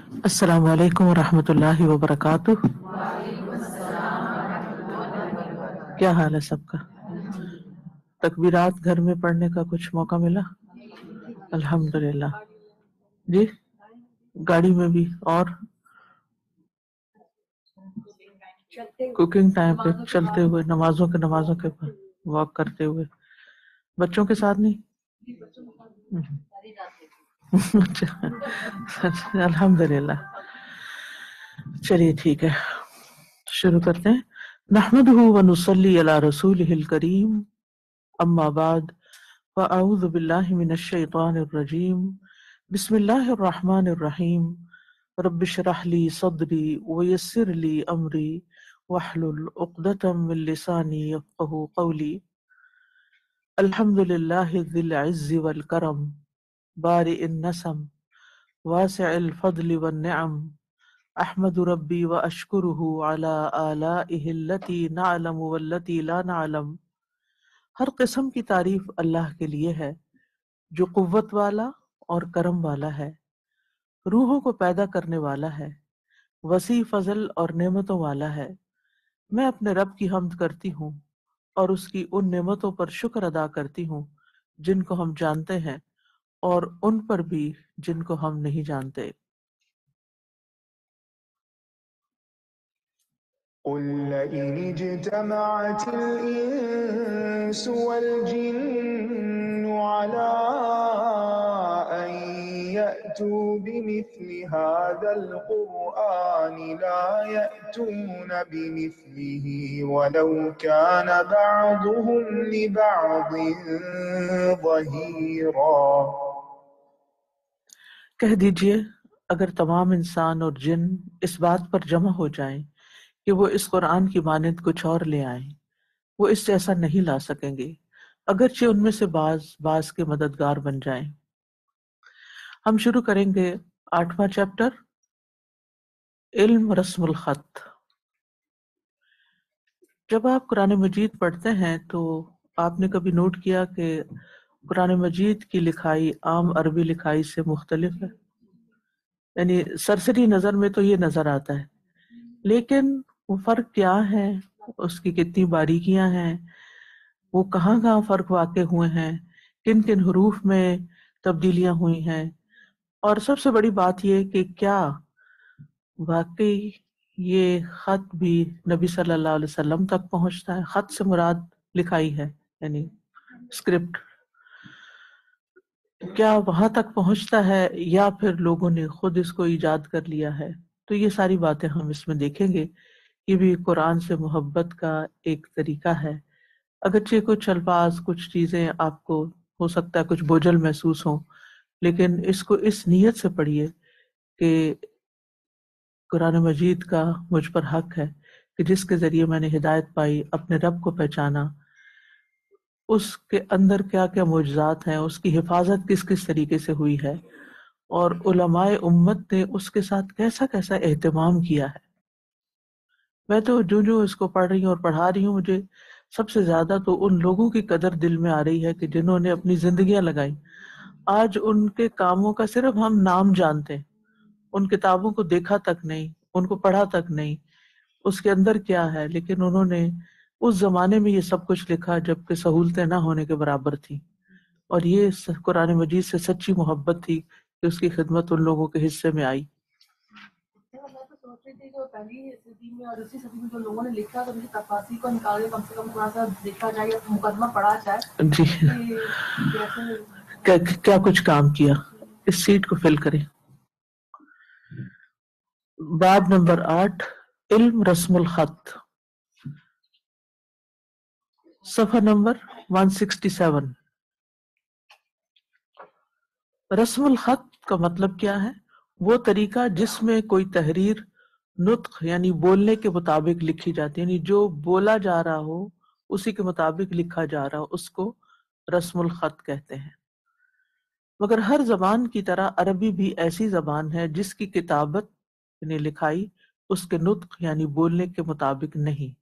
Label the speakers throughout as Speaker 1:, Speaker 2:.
Speaker 1: السلام علیکم ورحمۃ اللہ وبرکاتہ۔ کیا حال ہے سب کا؟ تکبیرات گھر میں پڑھنے کا کچھ موقع ملا؟ الحمدللہ۔ جی گاڑی میں بھی، اور کوکنگ ٹائم پہ، چلتے ہوئے، نمازوں کے بعد، واک کرتے ہوئے، بچوں کے ساتھ نہیں؟ اچھا، الحمدللہ۔ چلیے ٹھیک ہے، شروع کرتے ہیں۔ نحمده ونصلی علی رسولہ الکریم، اما بعد، فاعوذ باللہ من الشیطان الرجیم، بسم اللہ الرحمن الرحیم، رب اشرح لی صدری ویسر لی امری واحلل عقدۃ من لسانی یفقہوا قولی۔ الحمد للہ ذی العز والکرم، بارئ النسم، واسع الفضل والنعم، احمد ربی واشکرہ علی آلائہ التی نعلم والتی لا نعلم۔ ہر قسم کی تعریف اللہ کے لیے ہے جو قوت والا اور کرم والا ہے، روحوں کو پیدا کرنے والا ہے، وسیع فضل اور نعمتوں والا ہے۔ میں اپنے رب کی حمد کرتی ہوں اور اس کی ان نعمتوں پر شکر ادا کرتی ہوں جن کو ہم جانتے ہیں، اور ان پر بھی جن کو ہم نہیں جانتے۔
Speaker 2: قل لئن اجتمعت الإنس والجن على أن يأتوا بمثل هذا القرآن لا يأتون بمثله ولو كان بعضهم لبعض ظهيرا۔
Speaker 1: کہہ دیجئے اگر تمام انسان اور جن اس بات پر جمع ہو جائیں کہ وہ اس قرآن کی مانند کچھ اور لے آئیں، وہ اس جیسا نہیں لا سکیں گے، اگرچہ ان میں سے بعض کے مددگار بن جائیں۔ ہم شروع کریں گے 8واں چیپٹر، علم رسم الخط۔ جب آپ قرآن مجید پڑھتے ہیں تو آپ نے کبھی نوٹ کیا کہ قرآن مجید کی لکھائی عام عربی لکھائی سے مختلف ہے؟ یعنی سرسری نظر میں تو یہ نظر آتا ہے، لیکن وہ فرق کیا ہے، اس کی کتنی باریکیاں ہیں، وہ کہاں کہاں فرق واقع ہوئے ہیں، کن کن حروف میں تبدیلیاں ہوئی ہیں، اور سب سے بڑی بات یہ کہ کیا واقعی یہ خط بھی نبی صلی اللہ علیہ وسلم تک پہنچتا ہے؟ خط سے مراد لکھائی ہے، یعنی اسکرپٹ، کیا وہاں تک پہنچتا ہے یا پھر لوگوں نے خود اس کو ایجاد کر لیا ہے؟ تو یہ ساری باتیں ہم اس میں دیکھیں گے۔ یہ بھی قرآن سے محبت کا ایک طریقہ ہے، اگرچہ کچھ الفاظ، کچھ چیزیں آپ کو ہو سکتا ہے کچھ بوجھل محسوس ہوں، لیکن اس کو اس نیت سے پڑھیے کہ قرآن مجید کا مجھ پر حق ہے کہ جس کے ذریعے میں نے ہدایت پائی، اپنے رب کو پہچانا، اس کے اندر کیا کیا معجزات ہیں، اس کی حفاظت کس کس طریقے سے ہوئی ہے، اور علماء امت نے اس کے ساتھ کیسا کیسا اہتمام کیا ہے۔ میں تو جو اس کو پڑھ رہی ہوں اور پڑھا رہی ہوں، مجھے سب سے زیادہ تو ان لوگوں کی قدر دل میں آ رہی ہے کہ جنہوں نے اپنی زندگیاں لگائیں۔ آج ان کے کاموں کا صرف ہم نام جانتے ہیں، ان کتابوں کو دیکھا تک نہیں، ان کو پڑھا تک نہیں، اس کے اندر کیا ہے، لیکن انہوں نے اس زمانے میں یہ سب کچھ لکھا جبکہ سہولتیں نہ ہونے کے برابر تھیں، اور یہ قرآن مجید سے سچی محبت تھی کہ اس کی خدمت ان لوگوں کے حصے میں آئی۔
Speaker 3: میں تو سوچ رہی تھی جو پہلی صدی میں اور دوسری صدی میں جو لوگوں نے لکھا تو مجھے تفاصیر کو نکال کے کم سے کم تھوڑا سا دیکھا جائے یا مقدمہ پڑھا جائے
Speaker 1: جی،
Speaker 3: کہ جیسے
Speaker 1: کیا کچھ کام کیا، اس سیٹ کو فل کریں۔ باب نمبر 8، علم رسم الخط، صفحہ نمبر 167۔ رسم الخط کا مطلب کیا ہے؟ وہ طریقہ جس میں کوئی تحریر نطق یعنی بولنے کے مطابق لکھی جاتی ہے، یعنی جو بولا جا رہا ہو اسی کے مطابق لکھا جا رہا ہو، اس کو رسم الخط کہتے ہیں۔ مگر ہر زبان کی طرح عربی بھی ایسی زبان ہے جس کی کتابت یعنی لکھائی اس کے نطق یعنی بولنے کے مطابق نہیں،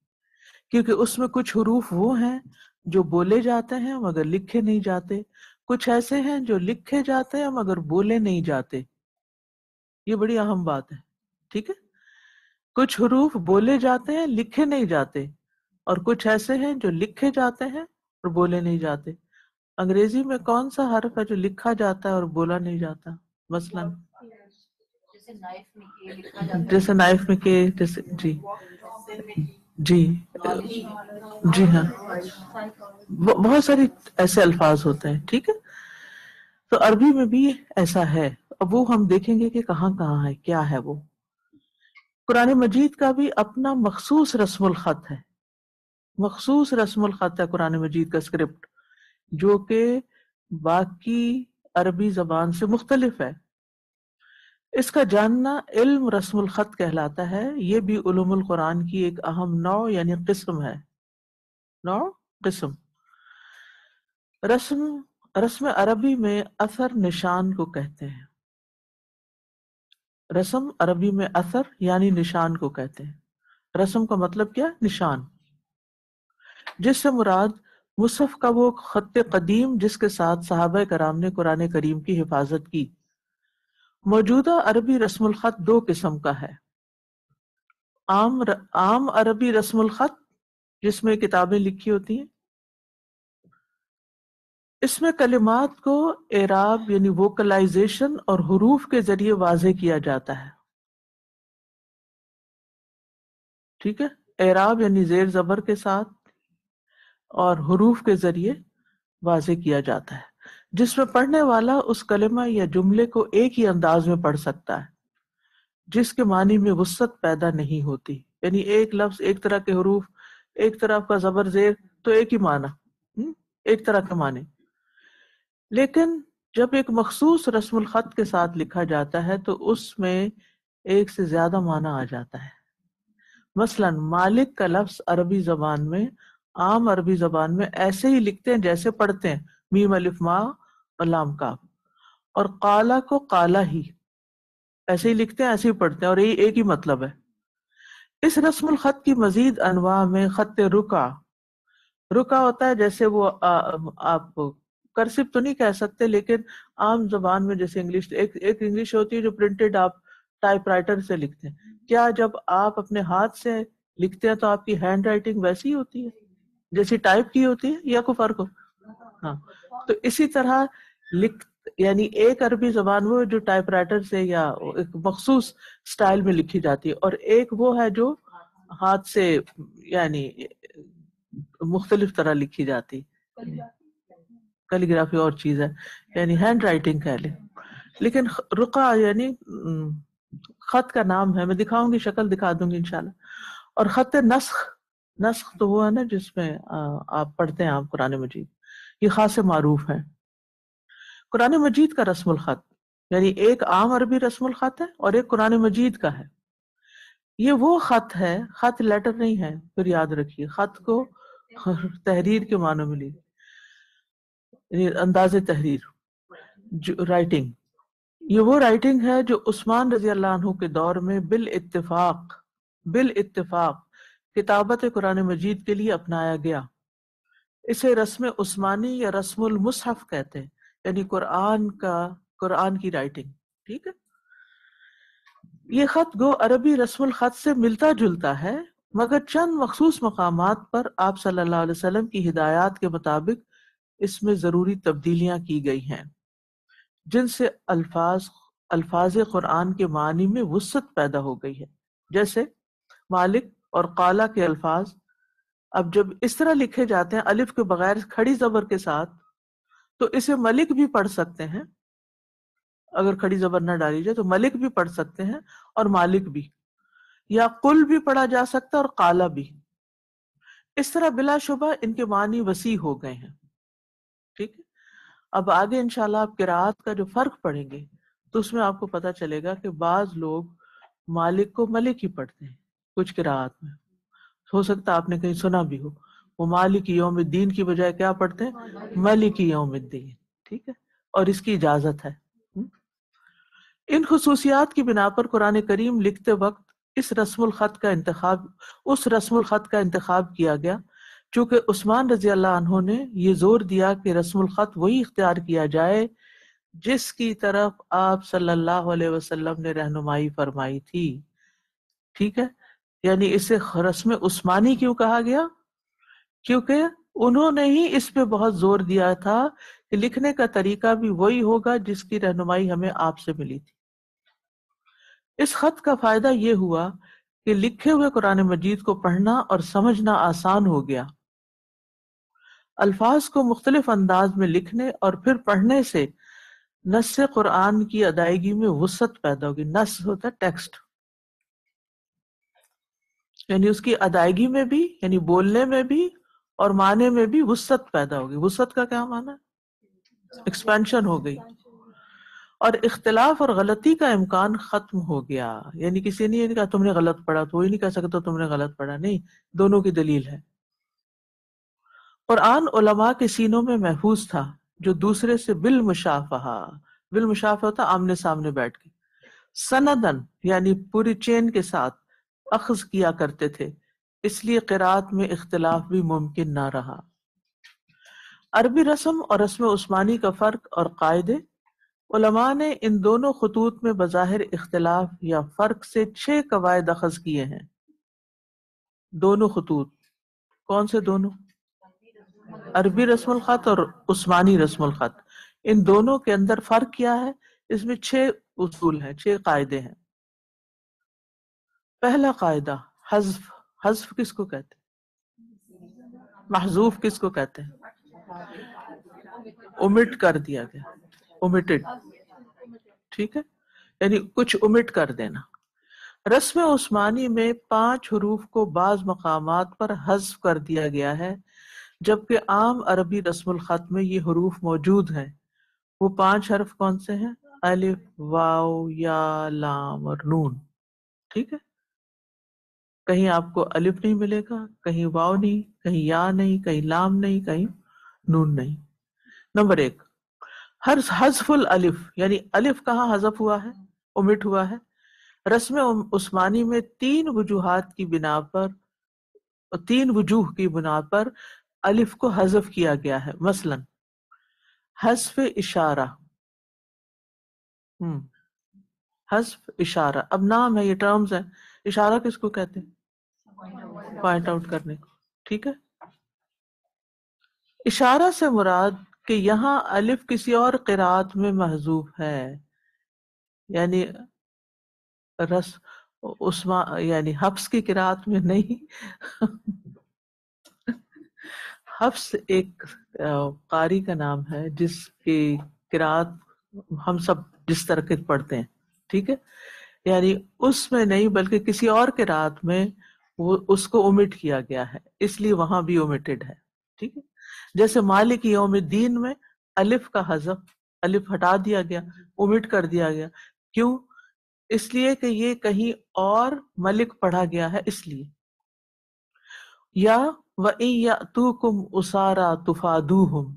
Speaker 1: کیونکہ اس میں کچھ حروف وہ ہیں جو بولے جاتے ہیں مگر لکھے نہیں جاتے، کچھ ایسے ہیں جو لکھے جاتے ہیں مگر بولے نہیں جاتے۔ یہ بڑی اہم بات ہے، ٹھیک ہے؟ کچھ حروف بولے جاتے ہیں، لکھے نہیں جاتے، اور کچھ ایسے ہیں جو لکھے جاتے ہیں اور بولے نہیں جاتے۔ انگریزی میں کون سا حرف ہے جو لکھا جاتا ہے اور بولا نہیں جاتا؟ مثلاً جیسے نائف میں کے، جیسے جی جی جی ہاں، بہت ساری ایسے الفاظ ہوتے ہیں، ٹھیک ہے؟ تو عربی میں بھی ایسا ہے۔ اب وہ ہم دیکھیں گے کہ کہاں کہاں ہے، کیا ہے وہ۔ قرآن مجید کا بھی اپنا مخصوص رسم الخط ہے، مخصوص رسم الخط ہے قرآن مجید کا اسکرپٹ، جو کہ باقی عربی زبان سے مختلف ہے۔ اس کا جاننا علم رسم الخط کہلاتا ہے۔ یہ بھی علوم القرآن کی ایک اہم نوع یعنی قسم ہے، نوع قسم۔ رسم عربی میں اثر نشان کو کہتے ہیں۔ رسم عربی میں اثر یعنی نشان کو کہتے ہیں۔ رسم کا مطلب کیا؟ نشان، جس سے مراد مصحف کا وہ خط قدیم جس کے ساتھ صحابہ کرام نے قرآن کریم کی حفاظت کی۔ موجودہ عربی رسم الخط دو قسم کا ہے۔ عام عربی رسم الخط جس میں کتابیں لکھی ہوتی ہیں، اس میں کلمات کو اعراب یعنی ووکلائزیشن اور حروف کے ذریعے واضح کیا جاتا ہے، ٹھیک ہے؟ اعراب یعنی زیر زبر کے ساتھ اور حروف کے ذریعے واضح کیا جاتا ہے، جس میں پڑھنے والا اس کلمہ یا جملے کو ایک ہی انداز میں پڑھ سکتا ہے، جس کے معنی میں وسعت پیدا نہیں ہوتی۔ یعنی ایک لفظ، ایک طرح کے حروف، ایک طرف کا زبر زیر، تو ایک ہی معنی، ایک طرح کے معنی۔ لیکن جب ایک مخصوص رسم الخط کے ساتھ لکھا جاتا ہے تو اس میں ایک سے زیادہ معنی آ جاتا ہے۔ مثلا مالک کا لفظ عربی زبان میں، عام عربی زبان میں ایسے ہی لکھتے ہیں جیسے پڑھتے ہیں، میم الف ما اور لام کاف، اور قالا کو قالا ہی ایسے ہی لکھتے ہیں، ایسے ہی پڑھتے ہیں، اور یہ ایک ہی مطلب ہے۔ اس رسم الخط کی مزید انواع میں خط رکع ہوتا ہے، جیسے وہ آپ کرسو تو نہیں کہہ سکتے، لیکن عام زبان میں جیسے انگلش، ایک انگلش ہوتی ہے جو پرنٹڈ آپ ٹائپ رائٹر سے لکھتے ہیں۔ کیا جب آپ اپنے ہاتھ سے لکھتے ہیں تو آپ کی ہینڈ رائٹنگ ویسی ہوتی ہے جیسی ٹائپ کی ہوتی ہے، یا کوئی فرق ہو؟ ہاں، تو اسی طرح یعنی ایک عربی زبان وہ جو ٹائپ رائٹر سے یا ایک مخصوص سٹائل میں لکھی جاتی ہے، اور ایک وہ ہے جو ہاتھ سے یعنی مختلف طرح لکھی جاتی۔ کیلیگرافی اور چیز ہے، یعنی ہینڈ رائٹنگ کہہ لیں، لیکن رقع یعنی خط کا نام ہے۔ میں دکھاؤں گی، شکل دکھا دوں گی انشاءاللہ۔ اور خط نسخ تو وہ ہے نا جس میں آپ پڑھتے ہیں آپ قرآن مجید، یہ خاص معروف ہے۔ قرآن مجید کا رسم الخط یعنی ایک عام عربی رسم الخط ہے اور ایک قرآن مجید کا ہے۔ یہ وہ خط ہے، خط لیٹر نہیں ہے، پھر یاد رکھیے، خط کو تحریر کے معنوں میں لیجیے، انداز تحریر، رائٹنگ۔ یہ وہ رائٹنگ ہے جو عثمان رضی اللہ عنہ کے دور میں بالاتفاق کتابت قرآن مجید کے لیے اپنایا گیا۔ اسے رسم عثمانی یا رسم المصحف کہتے ہیں، یعنی قرآن کی رائٹنگ، ٹھیک ہے؟ یہ خط گو عربی رسم الخط سے ملتا جلتا ہے، مگر چند مخصوص مقامات پر آپ صلی اللہ علیہ وسلم کی ہدایات کے مطابق اس میں ضروری تبدیلیاں کی گئی ہیں، جن سے الفاظ قرآن کے معنی میں وسعت پیدا ہو گئی ہے۔ جیسے مالک اور قالا کے الفاظ اب جب اس طرح لکھے جاتے ہیں الف کے بغیر کھڑی زبر کے ساتھ، تو اسے ملک بھی پڑھ سکتے ہیں، اگر کھڑی زبر نہ ڈالی جائے تو ملک بھی پڑھ سکتے ہیں اور مالک بھی، یا قل بھی پڑھا جا سکتا ہے اور قالا بھی۔ اس طرح بلا شبہ ان کے معنی وسیع ہو گئے ہیں، ٹھیک ہے؟ اب آگے انشاءاللہ آپ قرات کا جو فرق پڑھیں گے تو اس میں آپ کو پتا چلے گا کہ بعض لوگ مالک کو ملک ہی پڑھتے ہیں، کچھ قرات میں ہو سکتا ہے آپ نے کہیں سنا بھی ہو، وہ مالک یوم الدین کی بجائے کیا پڑھتے ہیں؟ ملک یوم الدین، ٹھیک ہے؟ اور اس کی اجازت ہے۔ ان خصوصیات کی بنا پر قرآن کریم لکھتے وقت اس رسم الخط کا انتخاب کیا گیا، چونکہ عثمان رضی اللہ عنہ نے یہ زور دیا کہ رسم الخط وہی اختیار کیا جائے جس کی طرف آپ صلی اللہ علیہ وسلم نے رہنمائی فرمائی تھی. ٹھیک ہے، یعنی اسے رسم عثمانی کیوں کہا گیا؟ کیونکہ انہوں نے ہی اس پہ بہت زور دیا تھا کہ لکھنے کا طریقہ بھی وہی ہوگا جس کی رہنمائی ہمیں آپ سے ملی تھی. اس خط کا فائدہ یہ ہوا کہ لکھے ہوئے قرآن مجید کو پڑھنا اور سمجھنا آسان ہو گیا. الفاظ کو مختلف انداز میں لکھنے اور پھر پڑھنے سے نص قرآن کی ادائیگی میں وسعت پیدا ہوگی. نص ہوتا ہے ٹیکسٹ، یعنی اس کی ادائیگی میں بھی، یعنی بولنے میں بھی اور معنی میں بھی وسعت پیدا ہوگی. وسعت کا کیا معنی ہے؟ ایکسپینشن ہو گئی. اور اختلاف اور غلطی کا امکان ختم ہو گیا. یعنی کسی نے یہ نہیں کہا تم نے غلط پڑھا، تو وہی نہیں کہہ سکتا تم نے غلط پڑھا. نہیں، دونوں کی دلیل ہے. قرآن علماء کے سینوں میں محفوظ تھا جو دوسرے سے بالمشافہہ ہوتا آمنے سامنے بیٹھ کے، سندن یعنی پوری چین کے ساتھ اخذ کیا کرتے تھے. اس لیے قرات میں اختلاف بھی ممکن نہ رہا. عربی رسم اور رسم عثمانی کا فرق اور قاعدے، علماء نے ان دونوں خطوط میں بظاہر اختلاف یا فرق سے 6 قواعد اخذ کیے ہیں. دونوں خطوط کون سے دونوں؟ عربی رسم الخط اور عثمانی رسم الخط. ان دونوں کے اندر فرق کیا ہے؟ اس میں 6 اصول ہیں، 6 قاعدے ہیں. پہلا قاعدہ حذف. حذف کس کو کہتے ہیں؟ محذوف کس کو کہتے ہیں؟ omit کر دیا گیا، omitted. ٹھیک ہے، یعنی کچھ omit کر دینا. رسم عثمانی میں 5 حروف کو بعض مقامات پر حذف کر دیا گیا ہے، جبکہ عام عربی رسم الخط میں یہ حروف موجود ہیں. وہ 5 حرف کون سے ہیں؟ الف، واو، یا، لام اور نون. ٹھیک ہے، کہیں آپ کو الف نہیں ملے گا، کہیں واو نہیں، کہیں یا نہیں، کہیں لام نہیں، کہیں نون نہیں. نمبر 1، حذف الالف، یعنی الف کہاں حذف ہوا ہے؟ omit ہوا ہے. رسم عثمانی میں 3 وجوہات کی بنا پر، 3 وجوہ کی بنا پر الف کو حذف کیا گیا ہے. مثلا حذف اشارہ. حذف اشارہ، اب نام ہے، یہ ٹرمز ہیں. اشارہ کس کو کہتے ہیں؟ پوائنٹ آؤٹ کرنے کو. ٹھیک ہے، اشارہ سے مراد کہ یہاں الف کسی اور قرات میں محذوف ہے، یعنی یعنی حفص کی قرات میں نہیں. حفص ایک قاری کا نام ہے جس کی قرات ہم سب جس طرح کے پڑھتے ہیں. ٹھیک ہے، یعنی اس میں نہیں بلکہ کسی اور قرات میں وہ اس کو omit کیا گیا ہے، اس لیے وہاں بھی omitted ہے. ٹھیک ہے، جیسے مالک یوم الدین میں الف کا حذف، الف ہٹا دیا گیا، omit کر دیا گیا. کیوں؟ اس لیے کہ یہ کہیں اور ملک پڑھا گیا ہے، اس لیے. یا وَإِن يَأْتُوكُمْ أُسَارَىٰ تُفَادُوهُمْ،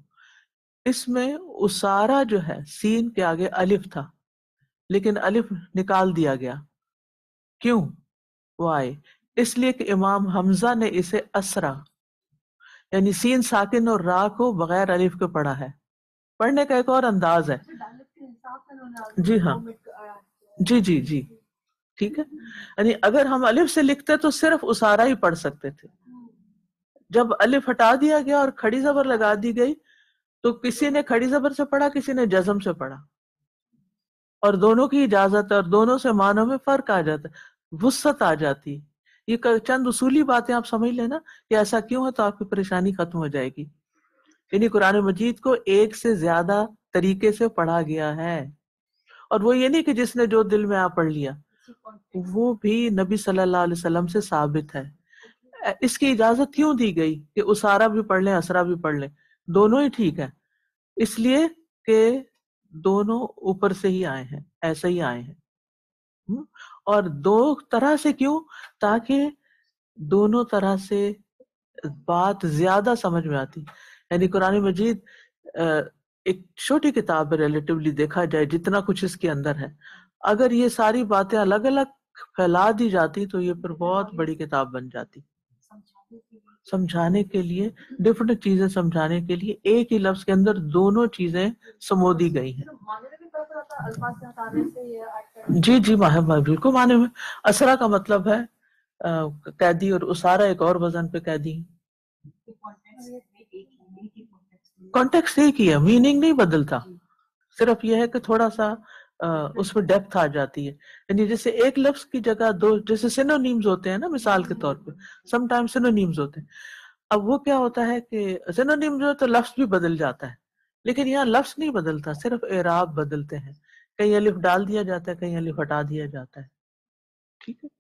Speaker 1: اس میں اسارا جو ہے سین کے آگے الف تھا لیکن الف نکال دیا گیا. کیوں؟ وائے، اس لیے کہ امام حمزہ نے اسے اسرا یعنی سین ساکن اور را کو بغیر الف کے پڑھا ہے. پڑھنے کا ایک اور انداز ہے. جی ہاں، جی جی جی، ٹھیک ہے. یعنی اگر ہم الف سے لکھتے تو صرف اسارا ہی پڑھ سکتے تھے. جب الف ہٹا دیا گیا اور کھڑی زبر لگا دی گئی تو کسی نے کھڑی زبر سے پڑھا، کسی نے جزم سے پڑھا، اور دونوں کی اجازت ہے اور دونوں سے معنوں میں فرق آ جاتا ہے، وسعت آ جاتی. یہ چند اصولی باتیں آپ سمجھ لینا کہ ایسا کیوں ہے تو آپ کی پریشانی ختم ہو جائے گی. یعنی قرآن مجید کو ایک سے زیادہ طریقے سے پڑھا گیا ہے، اور وہ یہ نہیں کہ جس نے جو دل میں آ پڑھ لیا، وہ بھی نبی صلی اللہ علیہ وسلم سے ثابت ہے. اس کی اجازت کیوں دی گئی کہ اسارا بھی پڑھ لیں، اسرا بھی پڑھ لیں، دونوں ہی ٹھیک ہے؟ اس لیے کہ دونوں اوپر سے ہی آئے ہیں، ایسے ہی آئے ہیں. اور 2 طرح سے کیوں؟ تاکہ دونوں طرح سے بات زیادہ سمجھ میں آتی. یعنی قرآن مجید ایک چھوٹی کتاب ہے ریلیٹیولی دیکھا جائے، جتنا کچھ اس کے اندر ہے. اگر یہ ساری باتیں الگ الگ پھیلا دی جاتی تو یہ پھر بہت بڑی کتاب بن جاتی. سمجھانے کے لیے، ڈفرینٹ چیزیں سمجھانے کے لیے ایک ہی لفظ کے اندر دونوں چیزیں سمو دی گئی ہیں. جی جی بالکل معنی میں. اسرا کا مطلب ہے قیدی، اور اسارا ایک اور وزن پہ قیدی. کانٹیکسٹ ایک ہی ہے، میننگ نہیں بدلتا، صرف یہ ہے کہ تھوڑا سا اس میں ڈیپتھ آ جاتی ہے. یعنی جیسے ایک لفظ کی جگہ دو، جیسے سینونیمز ہوتے ہیں نا، مثال کے طور پہ سم ٹائم سینونیمز ہوتے ہیں. اب وہ کیا ہوتا ہے کہ سینونیم جو ہے تو لفظ بھی بدل جاتا ہے، لیکن یہاں لفظ نہیں بدلتا، صرف اعراب بدلتے ہیں. کہیں الف ڈال دیا جاتا ہے، کہیں الف ہٹا دیا جاتا ہے. ٹھیک ہے،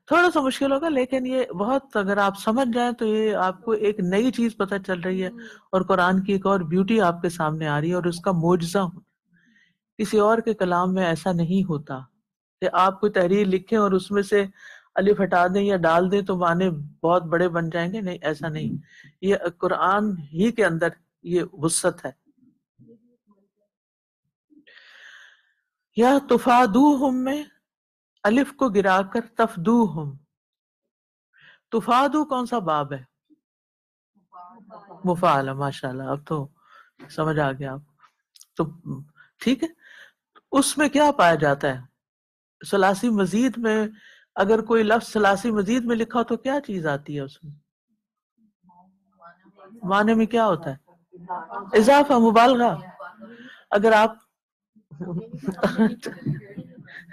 Speaker 1: تھوڑا سا مشکل ہوگا، لیکن یہ بہت، اگر آپ سمجھ جائیں تو یہ آپ کو ایک نئی چیز پتہ چل رہی ہے، اور قرآن کی ایک اور بیوٹی آپ کے سامنے آ رہی ہے، اور اس کا معجزہ. کسی اور کے کلام میں ایسا نہیں ہوتا کہ آپ کوئی تحریر لکھیں اور اس میں سے الف ہٹا دیں یا ڈال دیں تو معنی بہت بڑے بن جائیں گے. نہیں، ایسا نہیں. یہ قرآن ہی کے اندر یہ وسعت ہے. یا تفادوہم میں الف کو گرا کر تفدوہم. تفادو کون سا باب ہے؟ مفعال. ماشاءاللہ، اب تو سمجھ آ گیا آپ. تو ٹھیک ہے، اس میں کیا پایا جاتا ہے؟ ثلاثی مزید میں اگر کوئی لفظ ثلاثی مزید میں لکھا تو کیا چیز آتی ہے اس میں؟ معنی میں کیا ہوتا ہے؟ اضافہ، مبالغہ. اگر آپ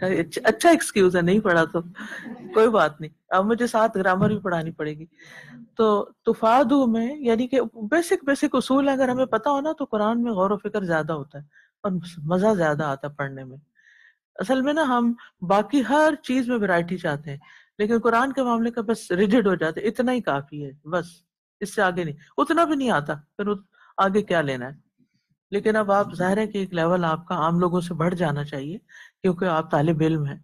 Speaker 1: اچھا ایکسکیوز ہے، نہیں پڑھا تو کوئی بات نہیں، اب مجھے ساتھ گرامر بھی پڑھانی پڑے گی. تو تفادو میں یعنی کہ بیسک اصول اگر ہمیں پتا ہو نا تو قرآن میں غور و فکر زیادہ ہوتا ہے اور مزہ زیادہ آتا ہے پڑھنے میں. اصل میں نا ہم باقی ہر چیز میں ویرائٹی چاہتے ہیں، لیکن قرآن کے معاملے کا بس ریجڈ ہو جاتے، اتنا ہی کافی ہے بس، اس سے آگے نہیں. اتنا بھی نہیں آتا، پھر آگے کیا لینا ہے. لیکن اب آپ ظاہر ہے کہ ایک لیول آپ کا عام لوگوں سے بڑھ جانا چاہیے کیونکہ آپ طالب علم ہیں.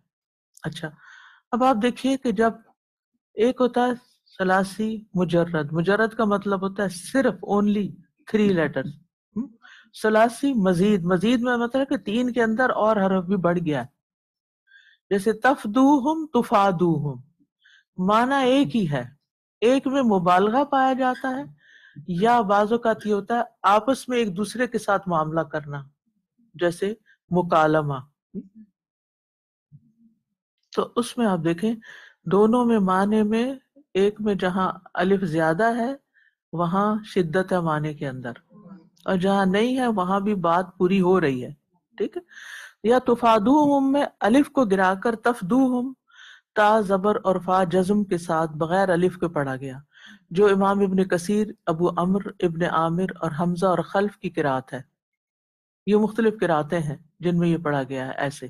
Speaker 1: اچھا، اب آپ دیکھیے کہ جب ایک ہوتا ہے ثلاثی مجرد، مجرد کا مطلب ہوتا ہے صرف اونلی 3 لیٹرز. ثلاثی مزید، مزید میں مطلب کہ 3 کے اندر اور حرف بھی بڑھ گیا ہے. جیسے تفدوہم تفادوہم، معنی ایک ہی ہے، ایک میں مبالغہ پایا جاتا ہے، یا بعض اوقات یہ ہوتا ہے آپس میں ایک دوسرے کے ساتھ معاملہ کرنا، جیسے مکالمہ. تو اس میں آپ دیکھیں دونوں میں معنی میں، ایک میں جہاں الف زیادہ ہے وہاں شدت ہے معنی کے اندر، اور جہاں نہیں ہے وہاں بھی بات پوری ہو رہی ہے. ٹھیک ہے. یا تفادوہم میں الف کو گرا کر تفدوہم، تا زبر اور فا جزم کے ساتھ بغیر الف کے پڑھا گیا، جو امام ابن کثیر، ابو عمرو ابن عامر اور حمزہ اور خلف کی قرات ہے. یہ مختلف قراتیں ہیں جن میں یہ پڑھا گیا ہے ایسے.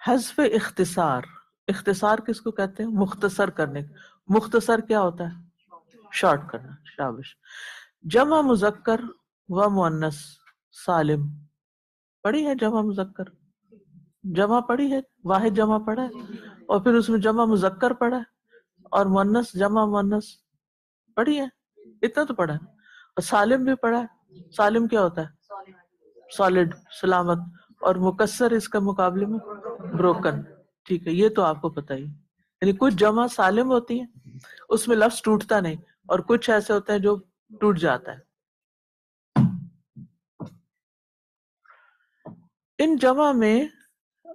Speaker 1: حذف اختصار، اختصار کس کو کہتے ہیں؟ مختصر کرنے. مختصر کیا ہوتا ہے؟ شارٹ کرنا. شابش. جمع مذکر و مؤنث سالم پڑھی ہے؟ جمع مذکر جمع پڑھی ہے، واحد جمع پڑھا ہے، اور پھر اس میں جمع مذکر پڑھا ہے، اور مؤنث جمع مؤنث پڑھی ہے. اتنا تو پڑھا ہے. اور سالم بھی پڑھا ہے. سالم کیا ہوتا ہے؟ سالڈ، سلامت. اور مکسر اس کا مقابلے میں بروکن. ٹھیک ہے، یہ تو آپ کو پتہ ہی. یعنی کچھ جمع سالم ہوتی ہیں اس میں لفظ ٹوٹتا نہیں، اور کچھ ایسے ہوتے ہیں جو ٹوٹ جاتا ہے. ان جمع میں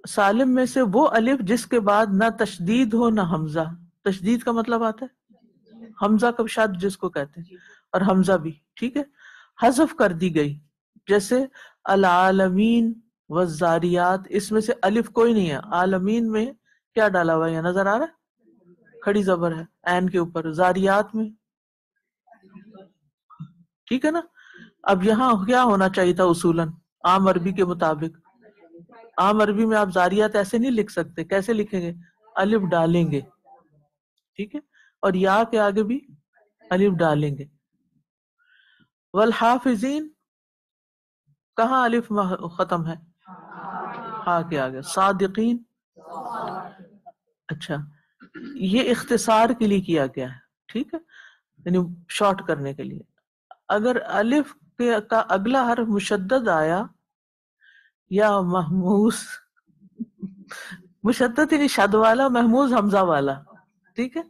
Speaker 1: سالم میں سے وہ الف جس کے بعد نہ تشدید ہو نہ حمزہ. تشدید کا مطلب آتا ہے حمزہ کا شد جس کو کہتے ہیں، اور حمزہ بھی. ٹھیک ہے. حذف کر دی گئی، جیسے العالمین والذاریات، اس میں سے الف کوئی نہیں ہے. عالمین میں کیا ڈالا ہوا ہے؟ یہ نظر آ رہا ہے، کھڑی زبر ہے عین کے اوپر. ذاریات میں ٹھیک ہے نا. اب یہاں کیا ہونا چاہیے تھا اصولاً عام عربی کے مطابق؟ عام عربی میں آپ ذاریات ایسے نہیں لکھ سکتے. کیسے لکھیں گے؟ الف ڈالیں گے. ٹھیک ہے. اور یا کے آگے بھی الف ڈالیں گے. والحافظین کہاں الف ختم ہے؟ ہاں کے آگے. صادقین، اچھا یہ اختصار کے لیے کیا گیا ہے. ٹھیک ہے، یعنی شارٹ کرنے کے لیے. اگر الف کا اگلا حرف مشدد آیا یا محموز، مشدد یعنی شد والا، محموز حمزہ والا، ٹھیک ہے،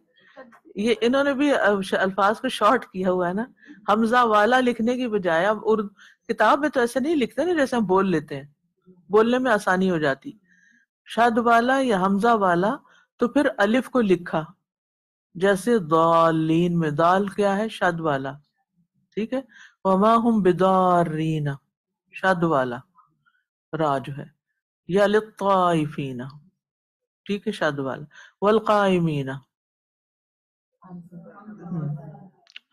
Speaker 1: یہ انہوں نے بھی الفاظ کو شارٹ کیا ہوا ہے نا، حمزہ والا لکھنے کی بجائے اب کتاب میں تو ایسے نہیں لکھتے نا جیسے ہم بول لیتے ہیں، بولنے میں آسانی ہو جاتی، شد والا یا حمزہ والا تو پھر الف کو لکھا، جیسے ضالین میں دال کیا ہے؟ شد والا، ٹھیک ہے، وما ہم بدارین شد والا را جو ہے، یا للطائفین ٹھیک ہے شد والا، والقائمین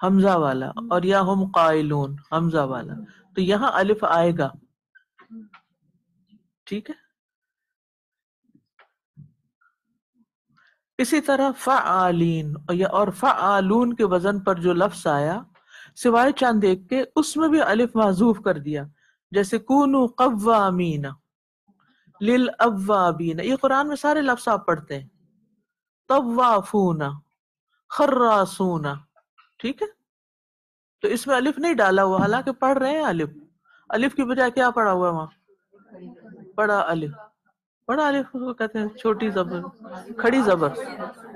Speaker 1: حمزہ والا، اور یا ہم قائلون حمزہ والا، تو یہاں الف آئے گا، ٹھیک ہے۔ اسی طرح فعالین اور فعالون کے وزن پر جو لفظ آیا سوائے چند ایک کے، اس میں بھی الف محذوف کر دیا، جیسے کونوا قوامین للاوابین، یہ قرآن میں سارے لفظ آپ پڑھتے ہیں، طوافون خراسون، ٹھیک ہے، تو اس میں الف نہیں ڈالا ہوا، حالانکہ پڑھ رہے ہیں الف، الف کی بجائے کیا پڑھا ہوا ہے وہاں؟ بڑا الف، بڑا الف کو کہتے ہیں چھوٹی زبر، کھڑی زبر،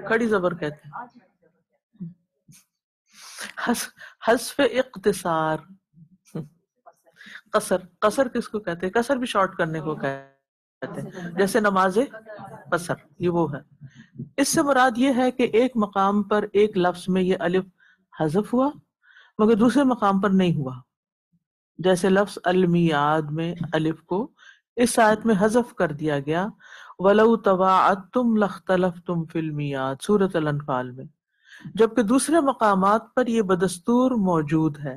Speaker 1: کھڑی زبر کہتے ہیں، حذف اقتصار، قصر، قصر کس کو کہتے ہیں؟ قصر بھی شارٹ کرنے کو کہتے ہیں، جیسے نماز قصر، یہ وہ ہے۔ اس سے مراد یہ ہے کہ ایک مقام پر ایک لفظ میں یہ الف حذف ہوا مگر دوسرے مقام پر نہیں ہوا، جیسے لفظ المیعاد میں الف کو اس آیت میں حذف کر دیا گیا، وَلَوْ تَوَاعَدْتُمْ لَاخْتَلَفْتُمْ فِي الْمِيعَادِ سورۃ الانفال میں، جبکہ دوسرے مقامات پر یہ بدستور موجود ہے۔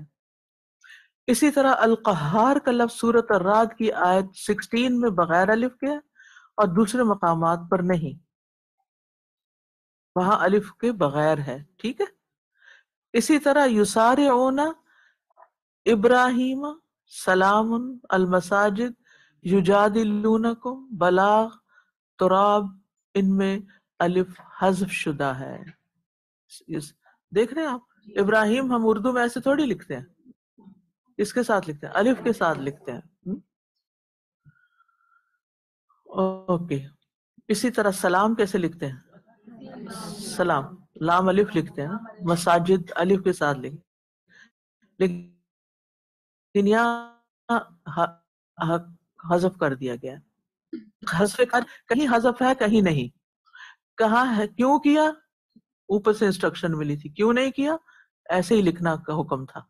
Speaker 1: اسی طرح القہار کا لفظ سورۃ الرعد کی آیت 16 میں بغیر الف کے اور دوسرے مقامات پر نہیں، وہاں الف کے بغیر ہے، ٹھیک ہے۔ اسی طرح یسارعون ابراہیم سلام المساجد یجادلونکم بلاغ تراب، ان میں الف حذف شدہ ہے، دیکھ رہے ہیں آپ، ابراہیم ہم اردو میں ایسے تھوڑی لکھتے ہیں، اس کے ساتھ لکھتے ہیں، الف کے ساتھ لکھتے ہیں، اوکے۔ اسی طرح سلام کیسے لکھتے ہیں؟ سلام لام الف لکھتے ہیں، مساجد الف کے ساتھ لکھتے، لیکن یہاں حذف کر دیا گیا، حذف کہیں حذف ہے کہیں نہیں، کہاں ہے، کیوں کیا؟ اوپر سے انسٹرکشن ملی تھی، کیوں نہیں کیا؟ ایسے ہی لکھنا کا حکم تھا۔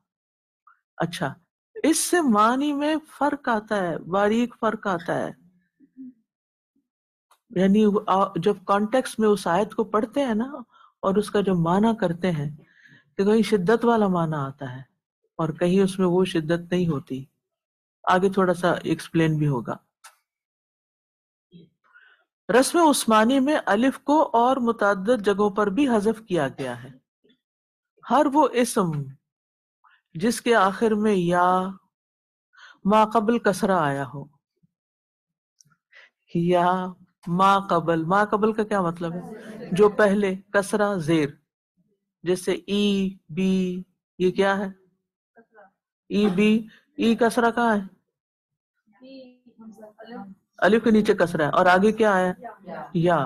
Speaker 1: اچھا، اس سے معنی میں فرق آتا ہے، باریک فرق آتا ہے، یعنی جب کانٹیکس میں اس آیت کو پڑھتے ہیں نا اور اس کا جو معنی کرتے ہیں تو کہیں شدت والا معنی آتا ہے اور کہیں اس میں وہ شدت نہیں ہوتی، آگے تھوڑا سا ایکسپلین بھی ہوگا۔ رسم عثمانی میں الف کو اور متعدد جگہوں پر بھی حذف کیا گیا ہے، ہر وہ اسم جس کے آخر میں یا ما قبل کسرہ آیا ہو، یا ما قبل، ما قبل کا کیا مطلب ہے؟ جو پہلے، کسرہ زیر، جیسے ای بی، یہ کیا ہے؟ ای بی، ای کسرہ کہاں ہے؟ الف کے نیچے کسرہ ہے اور آگے کیا ہے؟ یا،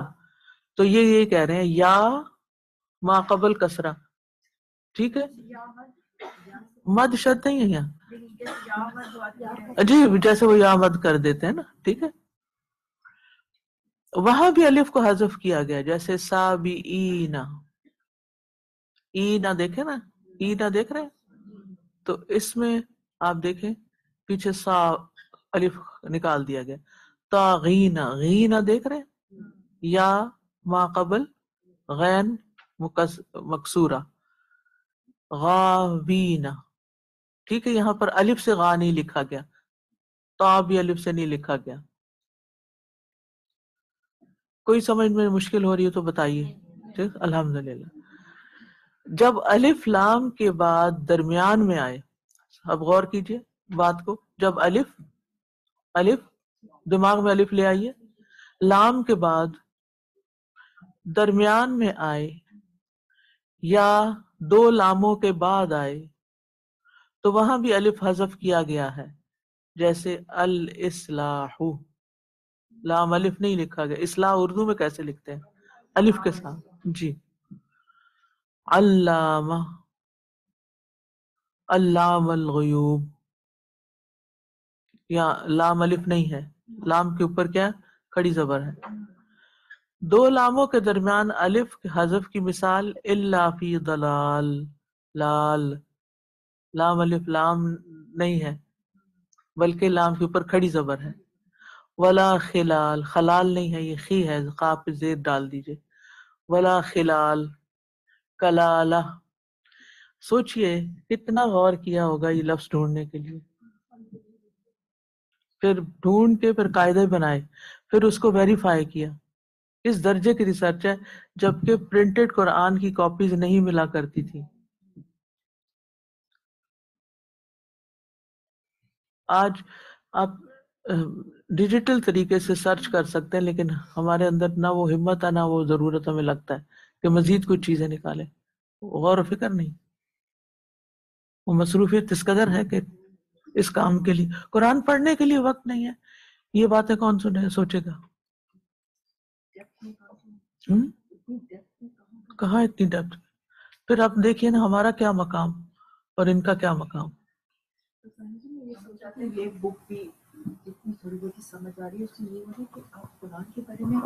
Speaker 1: تو یہ کہہ رہے ہیں یا ما قبل کسرہ، ٹھیک ہے، مد شد نہیں ہے یہاں، جی جیسے وہ یا مد کر دیتے ہیں نا، ٹھیک ہے، وہاں بھی الف کو حذف کیا گیا، جیسے سابئین، اینا دیکھیں نا، اینا دیکھ رہے ہیں، تو اس میں آپ دیکھیں پیچھے سا الف نکال دیا گیا، طاغین، غین دیکھ رہے ہیں، یا ما قبل غین مکسورہ، غاوین، ٹھیک ہے، یہاں پر الف سے غا نہیں لکھا گیا، تا بھی الف سے نہیں لکھا گیا۔ کوئی سمجھ میں مشکل ہو رہی ہے تو بتائیے، ٹھیک، الحمدللہ۔ جب الف لام کے بعد درمیان میں آئے، اب غور کیجئے بات کو، جب الف دماغ میں الف لے آئیے، لام کے بعد درمیان میں آئے یا دو لاموں کے بعد آئے تو وہاں بھی الف حذف کیا گیا ہے، جیسے الاصلاح، لام الف نہیں لکھا گیا، اصلاح اردو میں کیسے لکھتے ہیں؟ الف کے ساتھ، جی۔ علامہ، علام الغیوب، یہاں لام الف نہیں ہے، لام کے اوپر کیا کھڑی زبر ہے. دو لاموں کے درمیان الف کے حذف کی مثال الا فی ضلال، لال، لام الف لام نہیں ہے بلکہ لام کے اوپر کھڑی زبر ہے. ولا خلال، خلال نہیں ہے، یہ خی ہے، قاف پہ زیر ڈال دیجئے. ولا خلال، کلالہ. سوچئے کتنا غور کیا ہوگا یہ لفظ ڈھونڈنے کے لیے، پھر ڈھونڈ کے پھر قاعدے بنائے، پھر اس کو ویریفائی کیا. اس درجے کی ریسرچ ہے، جبکہ پرنٹڈ قرآن کی کاپیز نہیں ملا کرتی تھی. آج آپ ڈیجیٹل طریقے سے سرچ کر سکتے ہیں، لیکن ہمارے اندر نہ وہ ہمت ہے نہ وہ ضرورت ہمیں لگتا ہے کہ مزید کچھ چیزیں نکالیں. غور و فکر نہیں، وہ مصروفیت اس قدر ہے کہ اس کام کے لیے قرآن پڑھنے کے لیے وقت نہیں ہے. یہ باتیں کون سنے سوچے گا؟ کہاں اتنی ڈیپتھ؟ پھر آپ دیکھیے نا ہمارا کیا مقام اور ان کا کیا مقام.
Speaker 4: یہ بک بھی جتنی تھوڑی بہت سمجھ آ رہی ہے اس سے یہ ہو رہا ہے کہ آپ قرآن کے بارے میں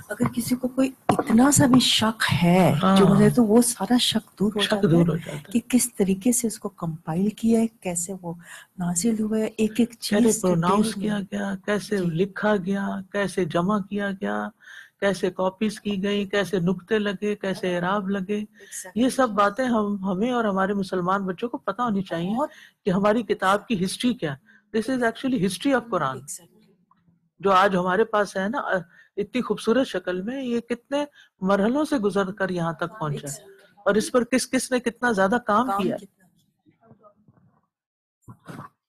Speaker 4: اگر کسی کو کوئی اتنا سا بھی شک ہے جو مجھے، تو وہ سارا شک دور ہو
Speaker 1: شک
Speaker 4: جاتا
Speaker 1: دور ہو
Speaker 4: ہے
Speaker 1: جاتا
Speaker 4: کہ کس طریقے سے اس کو کمپائل کیا ہے، کیسے وہ نازل ہوا ہے، ایک ایک
Speaker 1: کیسے
Speaker 4: چیز
Speaker 1: پروناؤنس
Speaker 4: ڈیٹیل
Speaker 1: کیا
Speaker 4: میں.
Speaker 1: گیا، کیسے
Speaker 4: جی
Speaker 1: لکھا گیا، کیسے جمع کیا گیا، کیسے کاپیز کی گئی، کیسے نقطے لگے، کیسے اعراب لگے. یہ سب باتیں ہمیں اور ہمارے مسلمان بچوں کو پتہ ہونی چاہیے
Speaker 4: بہت
Speaker 1: کہ ہماری کتاب کی ہسٹری کیا. دس از ایکچولی ہسٹری آف قرآن، جو آج ہمارے پاس ہے نا اتنی خوبصورت شکل میں. یہ کتنے مرحلوں سے گزر کر یہاں تک پہنچا ہے اور اس پر کس کس نے کتنا زیادہ کام کیا ہے.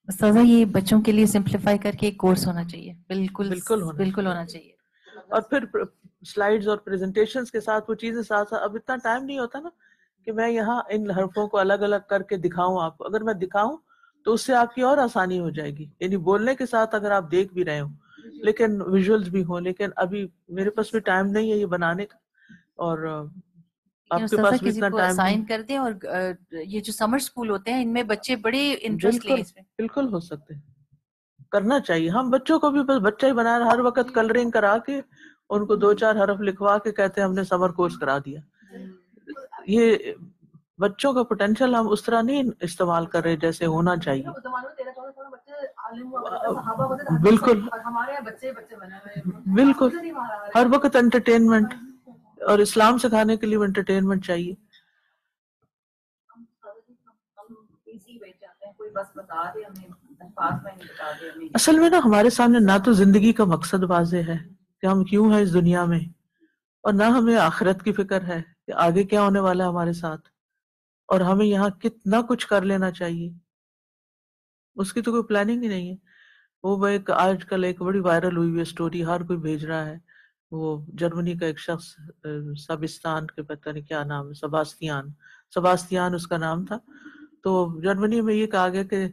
Speaker 5: استاذہ یہ بچوں کے لیے سمپلیفائی کر کے ایک کورس ہونا چاہیے. بالکل
Speaker 1: بالکل ہونا
Speaker 5: بالکل ہونا چاہیے.
Speaker 1: اور پھر سلائیڈز اور پریزنٹیشنز کے ساتھ وہ چیزیں ساتھ ساتھ. اب اتنا ٹائم نہیں ہوتا نا کہ میں یہاں ان حرفوں کو الگ الگ کر کے دکھاؤں آپ کو. اگر میں دکھاؤں تو اس سے آپ کی اور آسانی ہو جائے گی، یعنی بولنے کے ساتھ اگر آپ دیکھ بھی رہے ہوں لیکن ویژولز بھی ہوں. لیکن ابھی میرے پاس بھی ٹائم نہیں ہے یہ بنانے کا، اور آپ کے
Speaker 5: استاذہ
Speaker 1: پاس بھی
Speaker 5: کسی
Speaker 1: اتنا
Speaker 5: کو
Speaker 1: ٹائم نہیں.
Speaker 5: اسائن کر دیں، اور یہ جو سمر اسکول ہوتے ہیں ان میں بچے بڑے انٹرسٹ لیں
Speaker 1: بالکل
Speaker 5: اس میں.
Speaker 1: بالکل ہو سکتے ہیں، کرنا چاہیے. ہم بچوں کو بھی بس بچہ ہی بنا ہر وقت کلرنگ کرا کے ان کو 2-4 حرف لکھوا کے کہتے ہیں ہم نے سمر کورس کرا دیا. یہ بچوں کا پوٹینشیل ہم اس طرح نہیں استعمال کر رہے جیسے ہونا چاہیے. بالکل بالکل، ہر وقت انٹرٹینمنٹ، اور اسلام سکھانے کے لیے انٹرٹینمنٹ چاہیے. اصل میں نا ہمارے سامنے نہ تو زندگی کا مقصد واضح ہے کہ ہم کیوں ہیں اس دنیا میں، اور نہ ہمیں آخرت کی فکر ہے کہ آگے کیا ہونے والا ہے ہمارے ساتھ، اور ہمیں یہاں کتنا کچھ کر لینا چاہیے. اس کی تو کوئی پلاننگ ہی نہیں ہے. وہ ایک آج کل ایک بڑی وائرل ہوئی ہوئی اسٹوری ہر کوئی بھیج رہا ہے. وہ جرمنی کا ایک شخص، سبستان کے پتہ نہیں کیا نام ہے، سباستیان اس کا نام تھا. تو جرمنی میں یہ کہا گیا کہ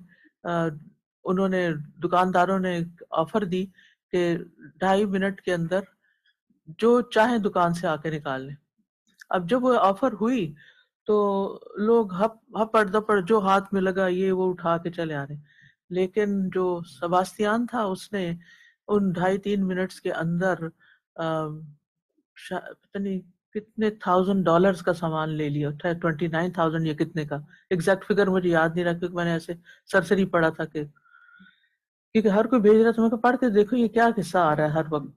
Speaker 1: انہوں نے دکانداروں نے آفر دی کہ 2.5 منٹ کے اندر جو چاہیں دکان سے آ کے نکال لیں. اب جب وہ آفر ہوئی تو لوگ ہپڑ دپڑ جو ہاتھ میں لگا یہ وہ اٹھا کے چلے آ رہے. لیکن جو سباستیان تھا اس نے ان 2.5-3 منٹس کے اندر پتہ نہیں کتنے $1,000 کا سامان لے لیا، 29,000 یا کتنے کا. ایگزیکٹ فگر مجھے یاد نہیں رہا کیونکہ میں نے ایسے سرسری پڑھا تھا کہ کیونکہ ہر کوئی بھیج رہا تھا. میں پڑھ کے دیکھو یہ کیا قصہ آ رہا ہے ہر وقت.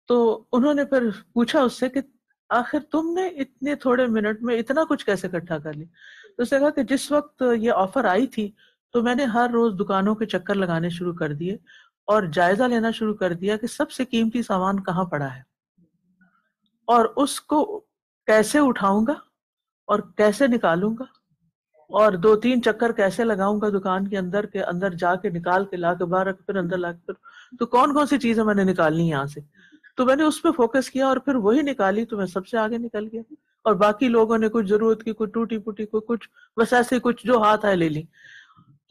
Speaker 1: تو انہوں نے پھر پوچھا اس سے کہ آخر تم نے اتنے تھوڑے منٹ میں اتنا کچھ کیسے اکٹھا کر لی؟ تو اس نے کہا کہ جس وقت یہ آفر آئی تھی تو میں نے ہر روز دکانوں کے چکر لگانے شروع کر دیے اور جائزہ لینا شروع کر دیا کہ سب سے قیمتی سامان کہاں پڑا ہے اور اس کو کیسے اٹھاؤں گا اور کیسے نکالوں گا اور 2-3 چکر کیسے لگاؤں گا دکان کے اندر جا کے نکال کے لا کے باہر رکھ پھر اندر لا کے تو کون کون سی چیزیں میں نے نکالنی یہاں سے. تو میں نے اس پہ فوکس کیا اور پھر وہی نکالی تو میں سب سے آگے نکل گیا. اور باقی لوگوں نے کچھ ضرورت کی، کوئی ٹوٹی پوٹی، کوئی کچھ، بس ایسے کچھ جو ہاتھ آئے لے لی.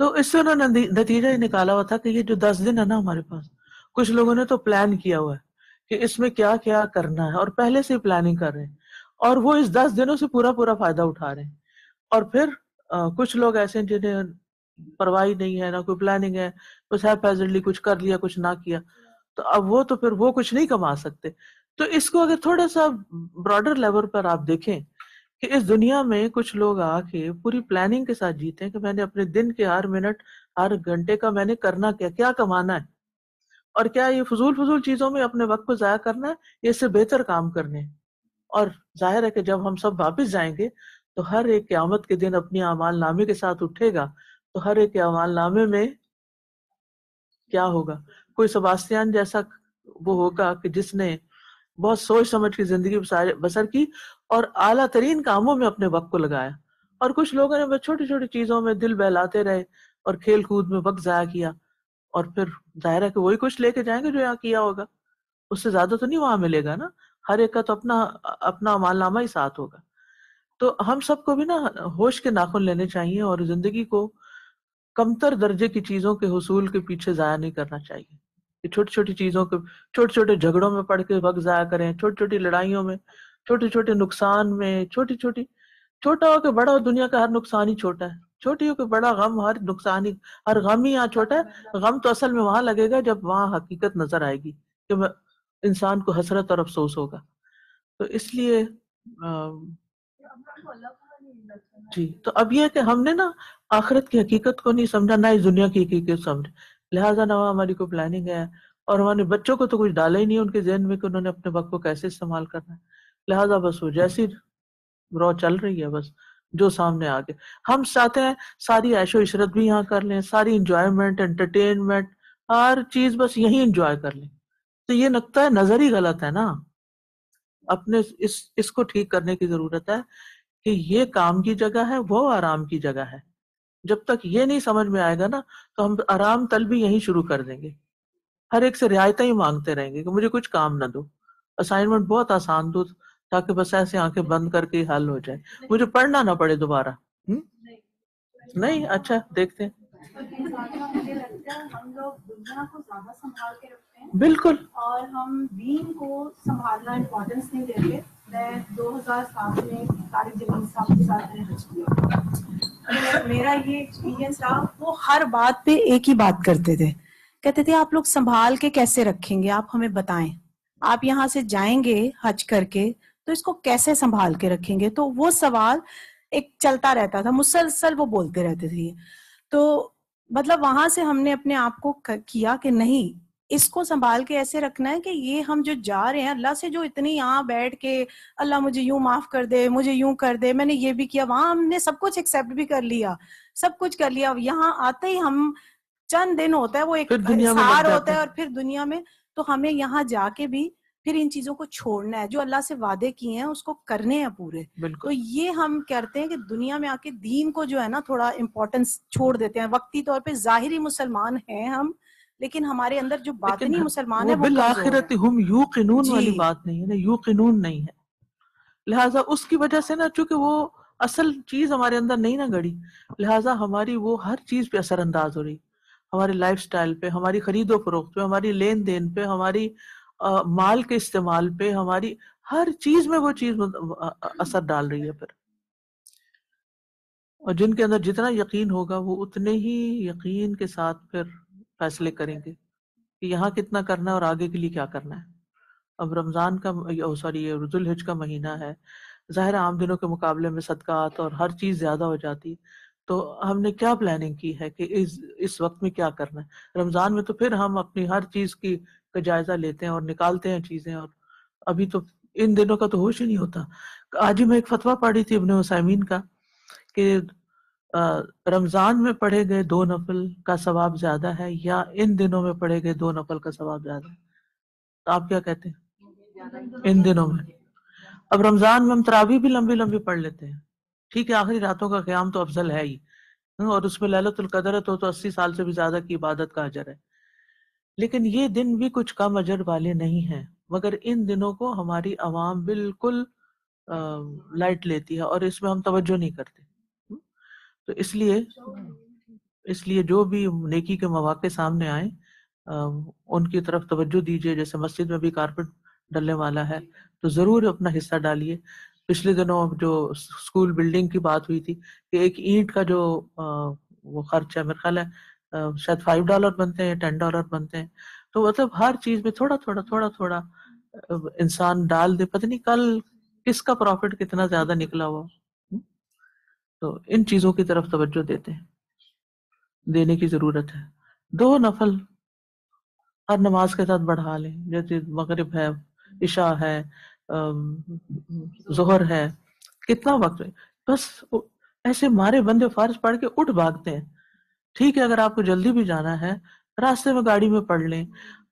Speaker 1: تو اس سے انہوں نے نتیجہ یہ نکالا ہوا تھا کہ یہ جو 10 دن ہے نا ہمارے پاس، کچھ لوگوں نے تو پلان کیا ہوا ہے کہ اس میں کیا کیا کرنا ہے اور پہلے سے پلاننگ کر رہے ہیں. اور وہ اس 10 دنوں سے پورا پورا فائدہ اٹھا رہے ہیں. اور پھر کچھ لوگ ایسے ہیں جنہیں پرواہ نہیں ہے، نہ کوئی پلاننگ ہے، بس ہیپیزلی کچھ کر لیا کچھ نہ کیا، تو اب وہ تو پھر وہ کچھ نہیں کما سکتے. تو اس کو اگر تھوڑا سا براڈر لیول پر آپ دیکھیں کہ اس دنیا میں کچھ لوگ آ کے پوری پلاننگ کے ساتھ جیتے ہیں کہ میں نے اپنے دن کے ہر منٹ ہر گھنٹے کا میں نے کرنا کیا کمانا ہے، اور کیا یہ فضول چیزوں میں اپنے وقت کو ضائع کرنا ہے یا اس سے بہتر کام کرنے ہیں. اور ظاہر ہے کہ جب ہم سب واپس جائیں گے تو ہر ایک قیامت کے دن اپنی اعمال نامے کے ساتھ اٹھے گا، تو ہر ایک اعمال نامے میں کیا ہوگا؟ کوئی سباستیان جیسا وہ ہوگا کہ جس نے بہت سوچ سمجھ کی زندگی بسر کی اور اعلیٰ ترین کاموں میں اپنے وقت کو لگایا، اور کچھ لوگوں نے بس چھوٹی چھوٹی چیزوں میں دل بہلاتے رہے اور کھیل کود میں وقت ضائع کیا، اور پھر ظاہر ہے کہ وہی کچھ لے کے جائیں گے جو یہاں کیا ہوگا، اس سے زیادہ تو نہیں وہاں ملے گا نا. ہر ایک کا تو اپنا اعمال نامہ ہی ساتھ ہوگا. تو ہم سب کو بھی نا ہوش کے ناخن لینے چاہیے اور زندگی کو کمتر درجے کی چیزوں کے حصول کے پیچھے ضائع نہیں کرنا چاہیے کہ چھوٹی چھوٹی چیزوں کے چھوٹے چھوٹے جھگڑوں میں پڑھ کے وقت ضائع کریں، چھوٹی چھوٹی لڑائیوں میں، چھوٹے چھوٹے نقصان میں، چھوٹا ہو کہ بڑا ہو، دنیا کا ہر نقصان ہی چھوٹا ہے، چھوٹی ہو کہ بڑا غم، ہر نقصان ہی، ہر غم ہی یہاں چھوٹا ہے. غم تو اصل میں وہاں لگے گا جب وہاں حقیقت نظر آئے گی کہ انسان کو حسرت اور افسوس ہوگا. تو اس لیے جی، تو اب یہ کہ ہم نے نا آخرت کی حقیقت کو نہیں سمجھا، نہ اس دنیا کی حقیقت سمجھ، لہٰذا نہ ہماری کوئی پلاننگ ہے، اور ہمارے بچوں کو تو کچھ ڈالا ہی نہیں ان کے ذہن میں کہ انہوں نے اپنے وقت کو کیسے استعمال کرنا ہے. لہٰذا بس وہ جیسی رو چل رہی ہے، بس جو سامنے آ گئے. ہم چاہتے ہیں ساری عیش و عشرت بھی یہاں کر لیں، ساری انجوائمنٹ انٹرٹینمنٹ ہر چیز بس یہی انجوائے کر لیں. تو یہ نقطہ نظر ہی غلط ہے نا. اپنے اس کو ٹھیک کرنے کی ضرورت ہے کہ یہ کام کی جگہ ہے، وہ آرام کی جگہ ہے. جب تک یہ نہیں سمجھ میں آئے گا نا تو ہم آرام طلبی یہیں شروع کر دیں گے، ہر ایک سے رعایتیں ہی مانگتے رہیں گے کہ مجھے کچھ کام نہ دو، اسائنمنٹ بہت آسان دو تاکہ بس ایسے آنکھیں بند کر کے حل ہو جائے، مجھے پڑھنا نہ پڑے دوبارہ. نہیں، اچھا دیکھتے ہیں.
Speaker 3: مجھے لگتا ہے ہم لوگ دنیا کو زیادہ سنبھال کے رکھتے ہیں
Speaker 1: بالکل،
Speaker 3: اور ہم دین کو سنبھالنا امپورٹینس نہیں دیتے. میں 2007 میں طارق جمیل صاحب کے ساتھ میں نے حج کیا. میرا یہ ایکسپیرینس رہا، وہ ہر بات پہ ایک ہی بات کرتے تھے، کہتے تھے آپ لوگ سنبھال کے کیسے رکھیں گے، آپ ہمیں بتائیں، آپ یہاں سے جائیں گے حج کر کے تو اس کو کیسے سنبھال کے رکھیں گے. تو وہ سوال ایک چلتا رہتا تھا، مسلسل وہ بولتے رہتے تھے. تو مطلب وہاں سے ہم نے اپنے آپ کو کیا کہ نہیں، اس کو سنبھال کے ایسے رکھنا ہے کہ یہ ہم جو جا رہے ہیں اللہ سے جو اتنی یہاں بیٹھ کے اللہ مجھے یوں معاف کر دے، مجھے یوں کر دے، میں نے یہ بھی کیا، وہاں ہم نے سب کچھ ایکسیپٹ بھی کر لیا، سب کچھ کر لیا، یہاں آتے ہی ہم چند دن ہوتا ہے وہ ایک
Speaker 1: پھر دنیا میں لگ
Speaker 3: سار
Speaker 1: جاتے
Speaker 3: ہوتا ہے
Speaker 1: ہیں.
Speaker 3: اور پھر دنیا میں. تو ہمیں یہاں جا کے بھی پھر ان چیزوں کو چھوڑنا ہے، جو اللہ سے وعدے کیے ہیں اس کو کرنے ہیں پورے. تو
Speaker 1: بالکل،
Speaker 3: یہ ہم کرتے ہیں کہ دنیا میں آ کے دین کو جو ہے نا تھوڑا امپورٹنس چھوڑ دیتے ہیں. وقتی طور پہ ظاہری مسلمان ہیں ہم، لیکن ہمارے اندر جو
Speaker 1: لیکن
Speaker 3: باطنی مسلمان
Speaker 1: وہ
Speaker 3: ہے وہ کمزور
Speaker 1: بالآخرت
Speaker 3: ہے.
Speaker 1: ہم یوقنون والی
Speaker 3: جی
Speaker 1: بات نہیں ہے نا، یوقنون نہیں ہے. لہٰذا اس کی وجہ سے نا چونکہ وہ اصل چیز ہمارے اندر نہیں نہ گڑی، لہٰذا ہماری وہ ہر چیز پہ اثر انداز ہو رہی، ہماری لائف سٹائل پہ، ہماری خرید و فروخت پہ، ہماری لین دین پہ، ہماری مال کے استعمال پہ، ہماری ہر چیز میں وہ چیز اثر ڈال رہی ہے. پھر اور جن کے اندر جتنا یقین ہوگا وہ اتنے ہی یقین کے ساتھ پھر فیصلے کریں گے کہ یہاں کتنا کرنا ہے اور آگے کے لیے کیا کرنا ہے. اب رمضان کا ذو الحج کا مہینہ ہے، ظاہر عام دنوں کے مقابلے میں صدقات اور ہر چیز زیادہ ہو جاتی، تو ہم نے کیا پلاننگ کی ہے کہ اس وقت میں کیا کرنا ہے. رمضان میں تو پھر ہم اپنی ہر چیز کا جائزہ لیتے ہیں اور نکالتے ہیں چیزیں، اور ابھی تو ان دنوں کا تو ہوش ہی نہیں ہوتا. آج ہی میں ایک فتویٰ پڑھی تھی ابن عثیمین کا کہ رمضان میں پڑھے گئے 2 نفل کا ثواب زیادہ ہے یا ان دنوں میں پڑھے گئے 2 نفل کا ثواب زیادہ ہے. تو آپ کیا کہتے ہیں؟ ان دنوں میں. اب رمضان میں ہم تراویح بھی لمبی لمبی پڑھ لیتے ہیں، ٹھیک ہے، آخری راتوں کا قیام تو افضل ہے ہی، اور اس میں لیلۃ القدر ہے تو 80 سال سے بھی زیادہ کی عبادت کا اجر ہے. لیکن یہ دن بھی کچھ کم اجر والے نہیں ہیں، مگر ان دنوں کو ہماری عوام بالکل لائٹ لیتی ہے اور اس میں ہم توجہ نہیں کرتے. تو اس لیے جو بھی نیکی کے مواقع سامنے آئیں ان کی طرف توجہ دیجیے. جیسے مسجد میں بھی کارپٹ ڈلنے والا ہے تو ضرور اپنا حصہ ڈالیے. پچھلے دنوں جو اسکول بلڈنگ کی بات ہوئی تھی کہ ایک اینٹ کا جو وہ خرچ ہے، میرا خیال ہے شاید $5 بنتے ہیں یا $10 بنتے ہیں. تو مطلب ہر چیز میں تھوڑا تھوڑا تھوڑا تھوڑا انسان ڈال دے، پتہ نہیں کل کس کا پروفٹ کتنا زیادہ نکلا ہوا. تو ان چیزوں کی طرف توجہ دینے کی ضرورت ہے. 2 نفل ہر نماز کے ساتھ بڑھا لیں، جیسے مغرب ہے، عشاء ہے، ظہر ہے، کتنا وقت ہے، بس ایسے مارے بندے فارض پڑھ کے اٹھ بھاگتے ہیں. ٹھیک ہے، اگر آپ کو جلدی بھی جانا ہے، راستے میں گاڑی میں پڑھ لیں،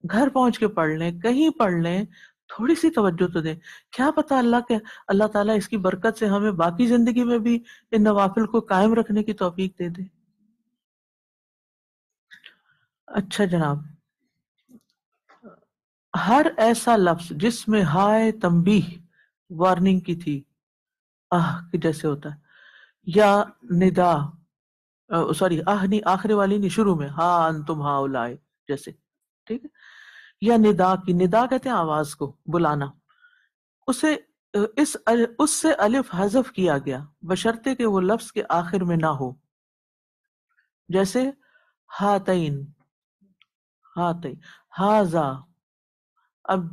Speaker 1: گھر پہنچ کے پڑھ لیں، کہیں پڑھ لیں، تھوڑی سی توجہ تو دیں. کیا پتا اللہ تعالیٰ اس کی برکت سے ہمیں باقی زندگی میں بھی ان نوافل کو قائم رکھنے کی توفیق دے دے. اچھا جناب، ہر ایسا لفظ جس میں ہائے تنبیہ وارننگ کی تھی، کہ جیسے ہوتا ہے، یا ندا، سوری نہیں، آخری والی نہیں، شروع میں ہاں انتم ہاؤلائے جیسے، ٹھیک ہے، یا ندا کی، ندا کہتے ہیں آواز کو، بلانا، اسے اس سے الف حذف کیا گیا بشرطے کہ وہ لفظ کے آخر میں نہ ہو. جیسے ہاتین، ہاذا. اب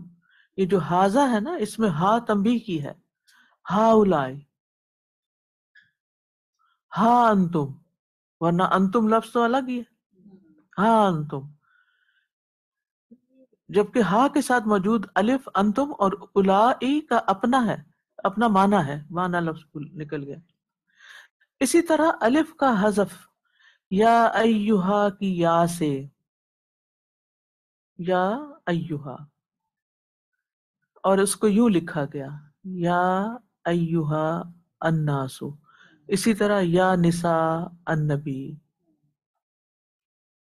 Speaker 1: یہ جو ہاذا ہے نا، اس میں ہا تنبیہ کی ہے، ہاؤلائے، ہاں انتم، ورنہ انتم لفظ تو الگ ہی ہے، ہاں انتم. جبکہ ہا کے ساتھ موجود الف انتم اور الائی کا اپنا ہے، اپنا معنی ہے، معنی لفظ نکل گیا. اسی طرح الف کا حذف یا ایہا کی یا سے، یا ایہا، اور اس کو یوں لکھا گیا یا ایہا الناسو. اسی طرح یا نساء النبی.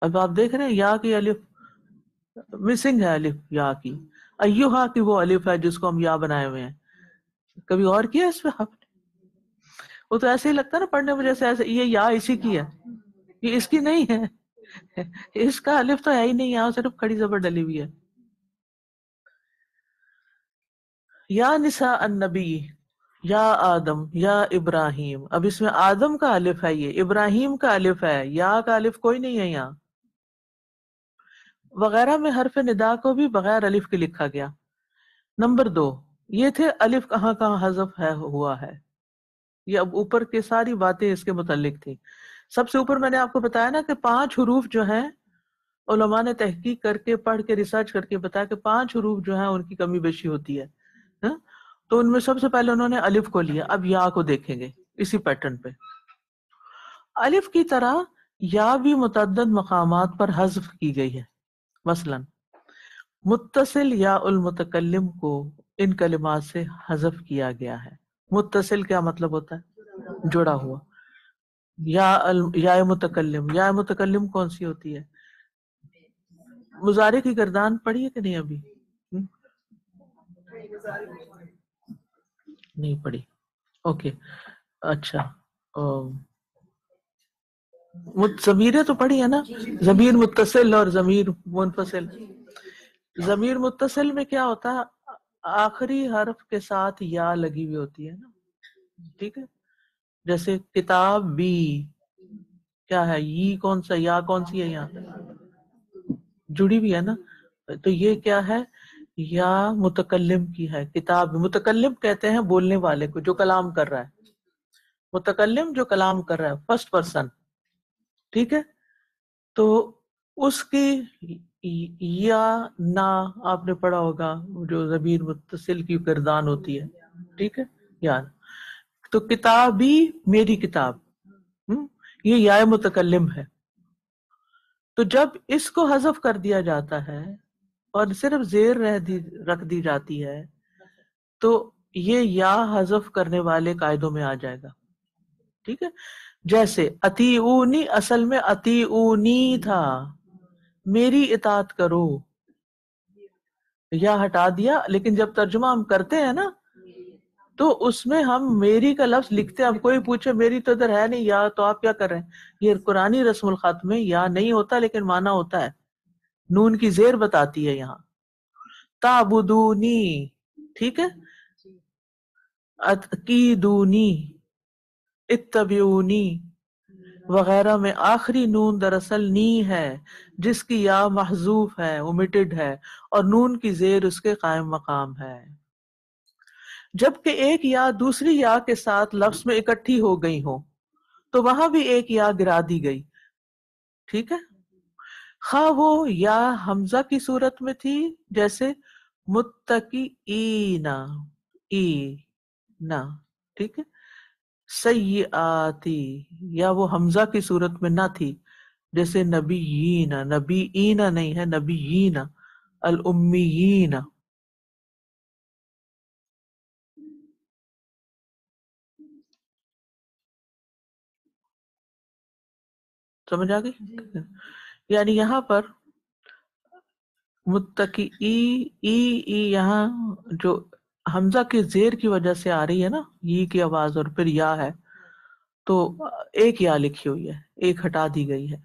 Speaker 1: اب آپ دیکھ رہے ہیں یا کی الف مسنگ ہے، الف یا کی. ایہا کی وہ الف ہے جس کو ہم یا بنائے ہوئے ہیں. کبھی اور کیا اس پہ آپ نے؟ وہ تو ایسے ہی لگتا ہے نا پڑھنے میں، جیسے ایسے یہ یا اسی کی ہے، یہ اس کی نہیں ہے، اس کا الف تو ہے ہی نہیں، یہاں صرف کھڑی زبر ڈلی ہوئی ہے. یا نساء النبی، یا آدم، یا ابراہیم. اب اس میں آدم کا الف ہے، یہ ابراہیم کا الف ہے، یا کا الف کوئی نہیں ہے یہاں. وغیرہ میں حرف ندا کو بھی بغیر الف کے لکھا گیا. نمبر 2، یہ تھے الف کہاں کہاں حذف ہوا ہے. یہ اب اوپر کے ساری باتیں اس کے متعلق تھی. سب سے اوپر میں نے آپ کو بتایا نا کہ 5 حروف جو ہیں، علماء نے تحقیق کر کے، پڑھ کے، ریسرچ کر کے بتایا کہ 5 حروف جو ہیں ان کی کمی بیشی ہوتی ہے. تو ان میں سب سے پہلے انہوں نے الف کو لیا. اب یا کو دیکھیں گے اسی پیٹرن پہ. الف کی طرح یا بھی متعدد مقامات پر حذف کی گئی ہے. مثلا متصل یا المتکلم کو ان کلمات سے حذف کیا گیا ہے. متصل کیا مطلب ہوتا ہے؟ جڑا ہوا. یا متکلم کون سی ہوتی ہے؟ مضارع کی گردان پڑھی ہے کہ نہیں ابھی؟ نہیں پڑھی، اوکے. اچھا، ضمیریں تو پڑھی ہے نا، ضمیر متصل اور ضمیر منفصل. ضمیر متصل میں کیا ہوتا ہے؟ آخری حرف کے ساتھ یا لگی ہوئی ہوتی ہے نا، ٹھیک ہے. جیسے کتاب بھی، کیا ہے یہ کون سا، یا کون سی ہے یہاں جڑی بھی ہے نا. تو یہ کیا ہے؟ یا متکلم کی ہے. کتاب، متکلم کہتے ہیں بولنے والے کو جو کلام کر رہا ہے. متکلم جو کلام کر رہا ہے، فرسٹ پرسن، ٹھیک ہے. تو اس کی یا نا آپ نے پڑھا ہوگا، جو ضمیر متصل کی گردان ہوتی ہے، ٹھیک ہے. یا تو کتابی، میری کتاب، یہ یا متکلم ہے. تو جب اس کو حذف کر دیا جاتا ہے اور صرف زیر رکھ دی جاتی ہے، تو یہ یا حذف کرنے والے قاعدوں میں آ جائے گا، ٹھیک ہے. جیسے اطیعونی، اصل میں اطیعونی تھا، میری اطاعت کرو. یا ہٹا دیا، لیکن جب ترجمہ ہم کرتے ہیں نا تو اس میں ہم میری کا لفظ لکھتے ہیں. اب کوئی پوچھے میری تو ادھر ہے نہیں یا، تو آپ کیا کر رہے ہیں؟ یہ قرآنی رسم الخط میں یا نہیں ہوتا لیکن معنی ہوتا ہے. نون کی زیر بتاتی ہے یہاں، تعبدونی، ٹھیک ہے. اتقیدونی، اتبعونی وغیرہ میں آخری نون دراصل نی ہے جس کی یا محذوف ہے، اومیٹڈ ہے، اور نون کی زیر اس کے قائم مقام ہے، جبکہ ایک یا دوسری یا کے ساتھ لفظ میں اکٹھی ہو گئی ہو تو وہاں بھی ایک یا گرا دی گئی. ٹھیک ہے، خواہ وہ یا حمزہ کی صورت میں تھی جیسے متقیین اینا، ٹھیک ہے، سیئاتی، یا وہ حمزہ کی صورت میں نہ تھی جیسے نبیین، نبیین نہیں ہے، نبیین، الامیین. سمجھ آ گئی؟ یعنی یہاں پر متقی ای یہاں جو حمزہ کے زیر کی وجہ سے آ رہی ہے نا، ای کی آواز اور پھر یا ہے، تو ایک یا لکھی ہوئی ہے، ایک ہٹا دی گئی ہے.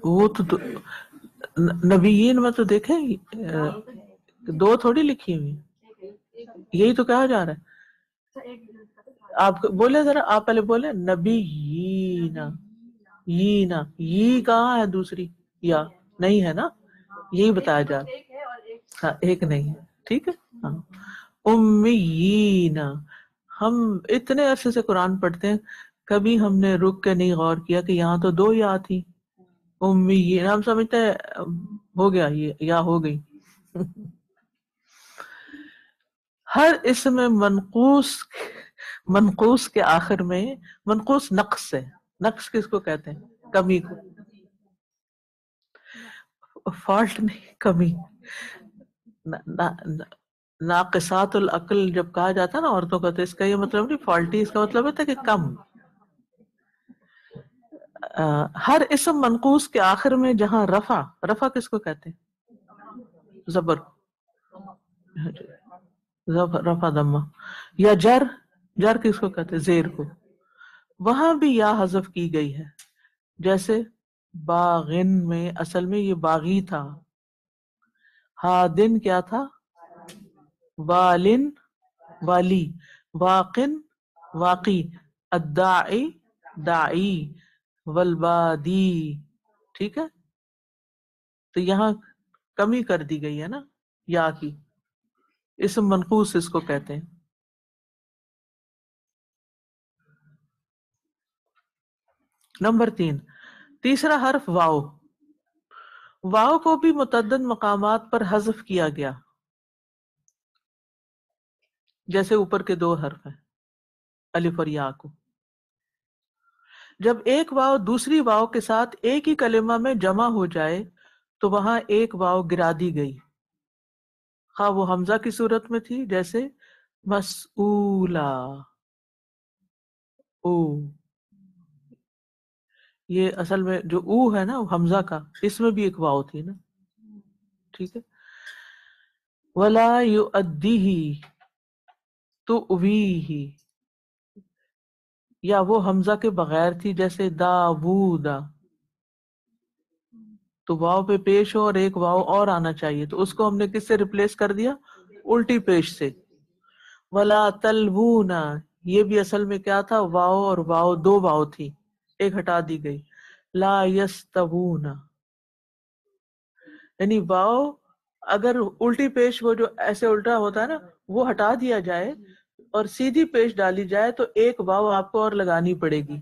Speaker 1: وہ تو نبیین میں تو دیکھیں دو تھوڑی لکھی ہوئی، یہی تو کہا جا رہا ہے. آپ بولے ذرا، آپ پہلے بولے نبیین، یینا، یہ کہاں ہے دوسری یا نہیں ہے نا، یہی بتایا جا رہا ہے. ہاں ایک نہیں ہے، ٹھیک ہے. ہاں امیین، ہم اتنے عرصے سے قرآن پڑھتے ہیں، کبھی ہم نے رک کے نہیں غور کیا کہ یہاں تو دو یا تھی. امیین ہم سمجھتے ہیں ہو گیا، یہ یا ہو گئی. ہر اسم منقوص کے آخر میں، منقوص نقص ہے، نقص کس کو کہتے ہیں؟ کمی کو. فالٹ نہیں، کمی. ناقصات العقل جب کہا جاتا ہے نا عورتوں کا، تو اس کا یہ مطلب نہیں فالٹی، اس کا مطلب ہے کہ کم. ہر اسم منقوص کے آخر میں جہاں رفع کس کو کہتے ہیں؟ زبر، رفع ضمہ. یا جر کس کو کہتے ہیں؟ زیر کو. وہاں بھی یا حذف کی گئی ہے، جیسے باغن میں اصل میں یہ باغی تھا، ہادن کیا تھا؟ والن والی، واقن واقی، الداعی داعی، والبادی. ٹھیک ہے، تو یہاں کمی کر دی گئی ہے نا یا کی. اسم منقوص اس کو کہتے ہیں. نمبر 3، تیسرا حرف واو. واو کو بھی متعدد مقامات پر حذف کیا گیا، جیسے اوپر کے 2 حرف ہیں الف اور یا کو. جب ایک واو دوسری واو کے ساتھ ایک ہی کلمہ میں جمع ہو جائے تو وہاں ایک واو گرا دی گئی، خواہ وہ حمزہ کی صورت میں تھی جیسے مسئولا، او. یہ اصل میں جو او ہے نا حمزہ کا، اس میں بھی ایک واو تھی نا. ٹھیک ہے. ولا یؤدیہ تؤویہ، یا وہ حمزہ کے بغیر تھی جیسے داوودا، تو واو پہ پیش ہو اور ایک واو اور آنا چاہیے، تو اس کو ہم نے کس سے ریپلیس کر دیا؟ الٹی پیش سے. ولا تلوونا، یہ بھی اصل میں کیا تھا؟ واو اور واو، 2 واو تھی، ایک ہٹا دی گئی. لا یستوونا، یعنی واو اگر الٹی پیش وہ جو ایسے الٹا ہوتا ہے نا وہ ہٹا دیا جائے اور سیدھی پیش ڈالی جائے تو ایک واو آپ کو اور لگانی پڑے گی.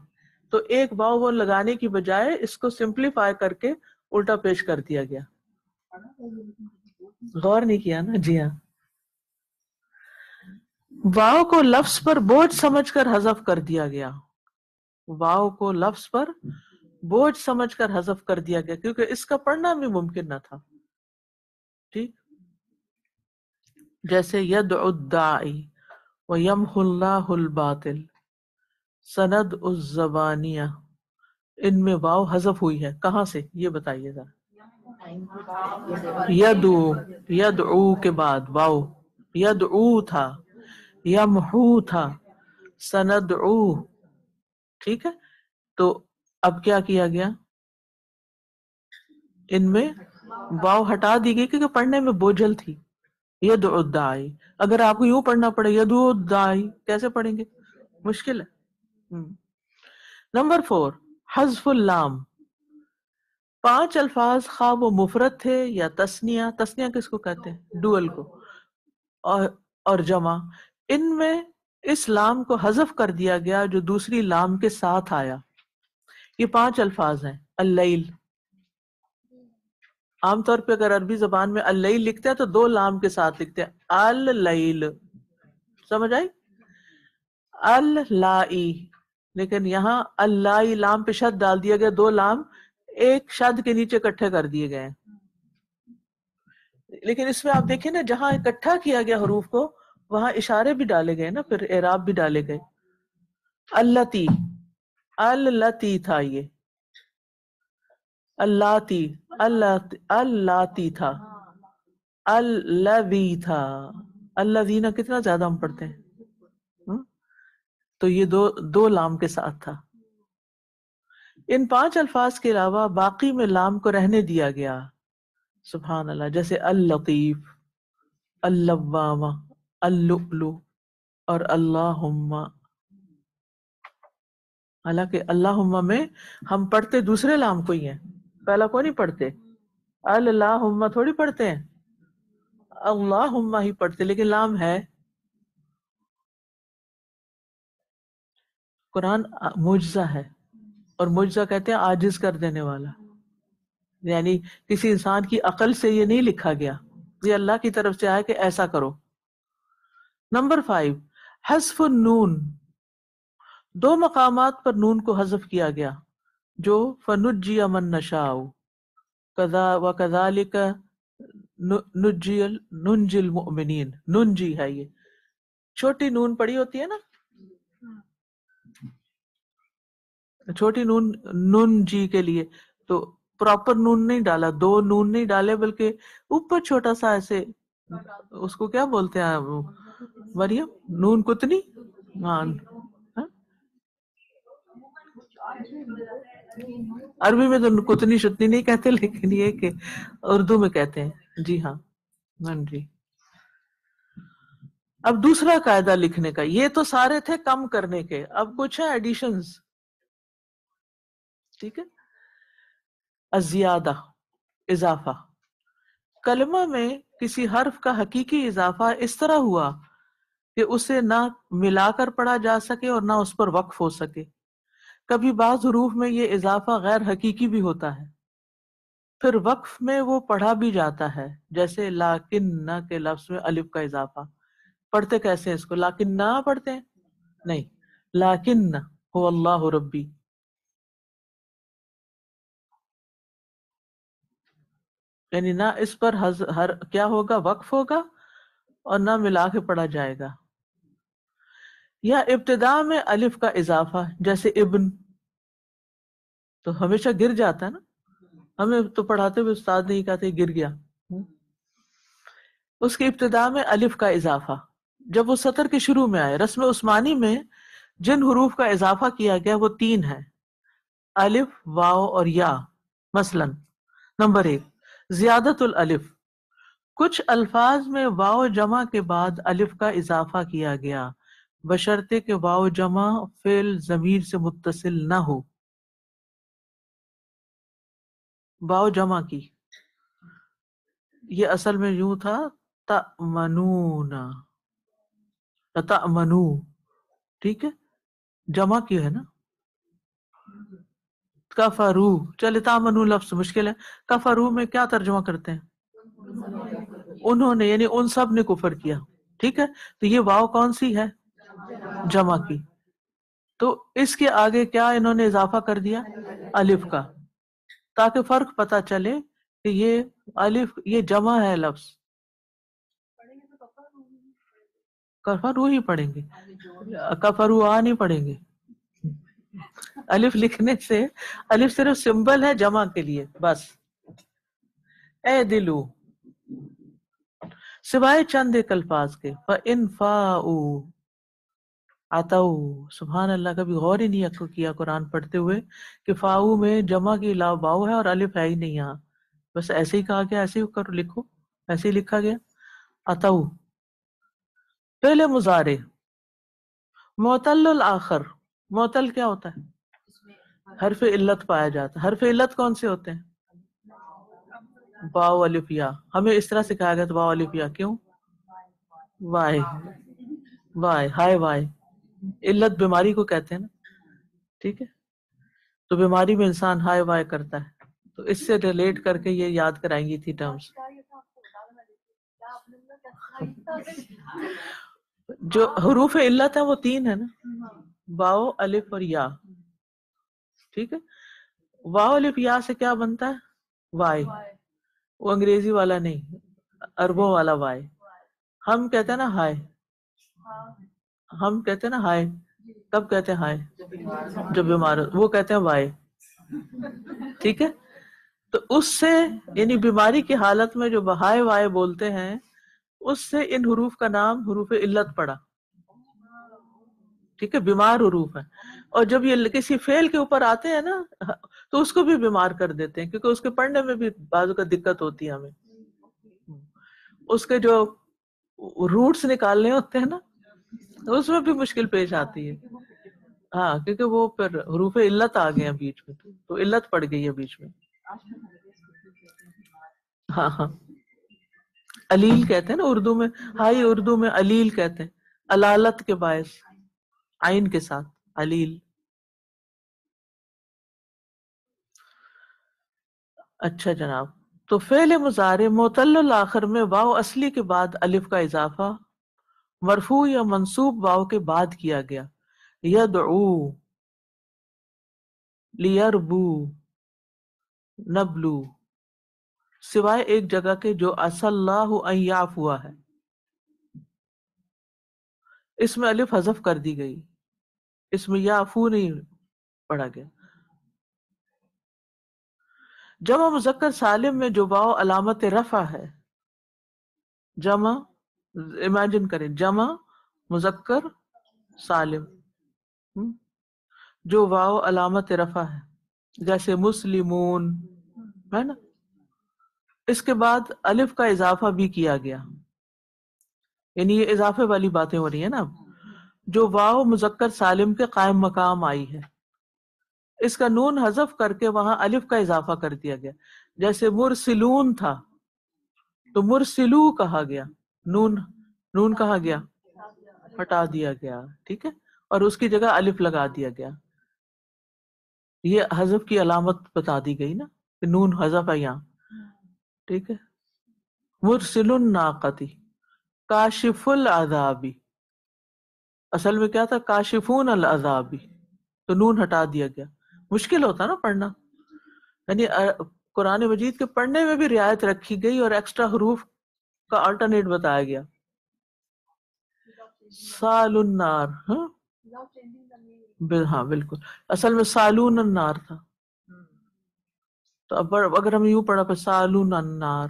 Speaker 1: تو ایک واو وہ لگانے کی بجائے اس کو سمپلیفائی کر کے الٹا پیش کر دیا گیا. غور نہیں کیا نا؟ جی ہاں. واو کو لفظ پر بوجھ سمجھ کر حذف کر دیا گیا، واو کو لفظ پر بوجھ سمجھ کر حذف کر دیا گیا کیونکہ اس کا پڑھنا بھی ممکن نہ تھا. ٹھیک، جیسے یدعو الداعی وَيَمْحُ اللَّهُ الْبَاطِلَ، سند الزبانیہ، ان میں واو حذف ہوئی ہے. کہاں سے یہ بتائیے ذرا؟ یدعو کے بعد واو، یدعو تھا، یمحو تھا، سندعو. ٹھیک ہے، تو اب کیا کیا گیا؟ ان میں واو ہٹا دی گئی کیونکہ پڑھنے میں بوجھل تھی. یدعو الداعی، اگر آپ کو یوں پڑھنا پڑے یدعو الداعی کیسے پڑھیں گے؟ مشکل ہے. نمبر 4 حذف اللام. 5 الفاظ خواہ وہ مفرد تھے یا تثنیہ. تثنیہ کس کو کہتے ہیں؟ ڈوئل کو. اور جمع. ان میں اس لام کو حذف کر دیا گیا جو دوسری لام کے ساتھ آیا. یہ 5 الفاظ ہیں. اللیل، عام طور پہ اگر عربی زبان میں اللیل لکھتے ہیں تو 2 لام کے ساتھ لکھتے ہیں. اللیل، سمجھ آئی؟ اللائی، لیکن یہاں اللائی لام پہ شد ڈال دیا گیا. 2 لام ایک شد کے نیچے اکٹھے کر دیے گئے ہیں. لیکن اس میں آپ دیکھیں نا جہاں اکٹھا کیا گیا حروف کو وہاں اشارے بھی ڈالے گئے نا، پھر اعراب بھی ڈالے گئے. اللتی، اللتی تھا یہ. اللاتی، اللاتی تھا. الذی تھا. الذین کتنا زیادہ ہم پڑھتے ہیں. تو یہ دو لام کے ساتھ تھا. ان 5 الفاظ کے علاوہ باقی میں لام کو رہنے دیا گیا. سبحان اللہ. جیسے اللطیف، اللوامہ، اللؤلؤ اور اللہم. حالانکہ اللہم میں ہم پڑھتے دوسرے لام کو ہی ہیں، پہلا کو نہیں پڑھتے. اللہم تھوڑی پڑھتے ہیں، اللہم ہی پڑھتے، لیکن لام ہے. قرآن معجزہ ہے، اور معجزہ کہتے ہیں عاجز کر دینے والا. یعنی کسی انسان کی عقل سے یہ نہیں لکھا گیا، یہ اللہ کی طرف سے آیا کہ ایسا کرو. نمبر 5 حذف النون. 2 مقامات پر نون کو حذف کیا گیا جو فنجی من نشاء وکذالک ننجی المؤمنین. ننجی ہے، یہ چھوٹی نون پڑی ہوتی ہے نا، چھوٹی نون نون جی کے لیے، تو پراپر نون نہیں ڈالا، 2 نون نہیں ڈالے، بلکہ اوپر چھوٹا سا ایسے، اس کو کیا بولتے ہیں مریم؟ نون کتنی. ہاں، عربی میں تو کتنی شتنی نہیں کہتے، لیکن یہ کہ اردو میں کہتے ہیں. جی ہاں. ہاں جی. اب دوسرا قاعدہ لکھنے کا، یہ تو سارے تھے کم کرنے کے، اب کچھ ہیں ایڈیشنز. ٹھیک ہے. الزیادہ، اضافہ. کلمہ میں کسی حرف کا حقیقی اضافہ اس طرح ہوا کہ اسے نہ ملا کر پڑھا جا سکے اور نہ اس پر وقف ہو سکے. کبھی بعض حروف میں یہ اضافہ غیر حقیقی بھی ہوتا ہے، پھر وقف میں وہ پڑھا بھی جاتا ہے. جیسے لاکن کے لفظ میں الف کا اضافہ. پڑھتے کیسے ہیں اس کو؟ لاکن نہ پڑھتے ہیں؟ نہیں، لاکن هو اللہ ربی. یعنی نہ اس پر کیا ہوگا؟ وقف ہوگا، اور نہ ملا کے پڑھا جائے گا. یا ابتدا میں الف کا اضافہ، جیسے ابن، تو ہمیشہ گر جاتا ہے نا. ہمیں تو پڑھاتے ہوئے استاد نہیں کہتے گر گیا. اس کی ابتدا میں الف کا اضافہ جب وہ سطر کے شروع میں آئے. رسم عثمانی میں جن حروف کا اضافہ کیا گیا وہ 3 ہیں: الف، واو اور یا. مثلا نمبر 1 زیادت الالف. کچھ الفاظ میں واو جمع کے بعد الف کا اضافہ کیا گیا بشرطے کہ واو جمع فعل ضمیر سے متصل نہ ہو. واو جمع کی، یہ اصل میں یوں تھا تأمنون، تأمنو. ٹھیک ہے، جمع کی ہے نا. کفرو، چلے تامنو لفظ مشکل ہے. کفرو میں کیا ترجمہ کرتے ہیں؟ انہوں نے، یعنی ان سب نے کفر کیا. ٹھیک ہے، تو یہ واو کون سی ہے؟ جمع کی. تو اس کے آگے کیا انہوں نے اضافہ کر دیا؟ الف کا، تاکہ فرق پتا چلے کہ یہ الف یہ جمع ہے لفظ. کفرو ہی پڑھیں گے، کفرو نہیں پڑھیں گے. الف لکھنے سے، الف صرف سمبل ہے جمع کے لیے بس. اے دلو، سوائے چند ایک الفاظ کے. فَإِن فَاءُوا عَتَوْا. سبحان اللہ، کبھی غور ہی نہیں کیا قرآن پڑھتے ہوئے کہ فاؤ میں جمع کے علاوہ واؤ ہے اور الف ہے ہی نہیں یہاں. بس ایسے ہی کہا گیا، ایسے ہی کرو، لکھو، ایسے ہی لکھا گیا. اتو فعل مضارع معتل الآخر. معتل کیا ہوتا ہے؟ حرف علت پایا جاتا ہے. حرف علت کون سے ہوتے ہیں؟ واو الف یا. ہمیں اس طرح سکھایا گیا تو واو الف یا کیوں؟ وائے وائے ہائے وائے. علت بیماری کو کہتے ہیں نا، ٹھیک ہے؟ تو بیماری میں انسان ہائے وائے کرتا ہے، تو اس سے ریلیٹ کر کے یہ یاد کرائیں گی تھی ٹرمز. جو حروف علت ہیں وہ 3 ہے نا، واو الف اور یا، ٹھیک ہے؟ واو الف یا سے کیا بنتا ہے؟ وائے. وہ انگریزی والا نہیں، عربوں والا وائے. ہم کہتے ہیں نا ہائے، ہم کہتے ہیں نا ہائے. کب کہتے ہیں ہائے؟ جب بیمار ہو. وہ کہتے ہیں وائے، ٹھیک ہے؟ تو اس سے یعنی بیماری کی حالت میں جو ہائے وائے بولتے ہیں، اس سے ان حروف کا نام حروف علت پڑا، ٹھیک ہے؟ بیمار حروف ہیں. اور جب یہ کسی فعل کے اوپر آتے ہیں نا تو اس کو بھی بیمار کر دیتے ہیں، کیونکہ اس کے پڑھنے میں بھی بعض کا دقت ہوتی ہے ہمیں. اس کے جو روٹس نکالنے ہوتے ہیں نا، اس میں بھی مشکل پیش آتی ہے. ہاں، کیونکہ وہ پھر حروف علت آ گئے ہیں بیچ میں، تو علت پڑ گئی ہے بیچ میں. ہاں ہاں، علیل کہتے ہیں نا اردو میں. ہائی اردو میں علیل کہتے ہیں، علالت کے باعث، عین کے ساتھ علیل. اچھا جناب، تو فعل مضارع معتل الاخر میں واو اصلی کے بعد الف کا اضافہ مرفوع یا منصوب واو کے بعد کیا گیا. یدعو، لیربو، نبلو، سوائے ایک جگہ کے جو عسى اللہ ان یعفو ہے، اس میں الف حذف کر دی گئی، اس میں یعفو نہیں پڑھا گیا. جمع مذکر سالم میں جو واو علامت رفع ہے، جمع، امیجن کریں جمع مذکر سالم جو واو علامت رفع ہے، جیسے مسلمون ہے نا، اس کے بعد الف کا اضافہ بھی کیا گیا. یعنی یہ اضافے والی باتیں ہو رہی ہیں نا اب. جو واو مذکر سالم کے قائم مقام آئی ہے، اس کا نون حذف کر کے وہاں الف کا اضافہ کر دیا گیا. جیسے مرسلون تھا تو مرسلو کہا گیا، نون کہا گیا، ہٹا دیا گیا، ٹھیک ہے؟ اور اس کی جگہ الف لگا دیا گیا. یہ حذف کی علامت بتا دی گئی نا کہ نون حذف ہے یہاں، ٹھیک ہے؟ مرسل الناقتی کاشف العذابی، اصل میں کیا تھا؟ کاشفون العذابی، تو نون ہٹا دیا گیا. مشکل ہوتا نا پڑھنا، یعنی قرآن مجید کے پڑھنے میں بھی رعایت رکھی گئی اور ایکسٹرا حروف کا آلٹرنیٹ بتایا گیا. سال النار، ہاں بالکل، اصل میں سالون النار تھا. تو اب اگر ہم یوں پڑھا پہ سالون النار،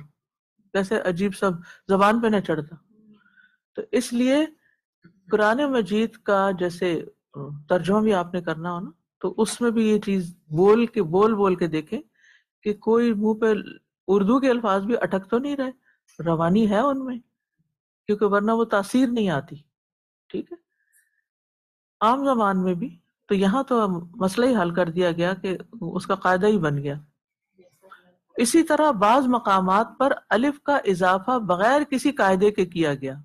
Speaker 1: کیسے عجیب سب زبان پہ نہ چڑھتا. تو اس لیے قرآن مجید کا جیسے ترجمہ بھی آپ نے کرنا ہو نا، تو اس میں بھی یہ چیز بول کے دیکھیں کہ کوئی منہ پہ اردو کے الفاظ بھی اٹک تو نہیں رہے، روانی ہے ان میں، کیونکہ ورنہ وہ تاثیر نہیں آتی، ٹھیک ہے؟ عام زبان میں بھی. تو یہاں تو مسئلہ ہی حل کر دیا گیا کہ اس کا قاعدہ ہی بن گیا. اسی طرح بعض مقامات پر الف کا اضافہ بغیر کسی قاعدے کے کیا گیا،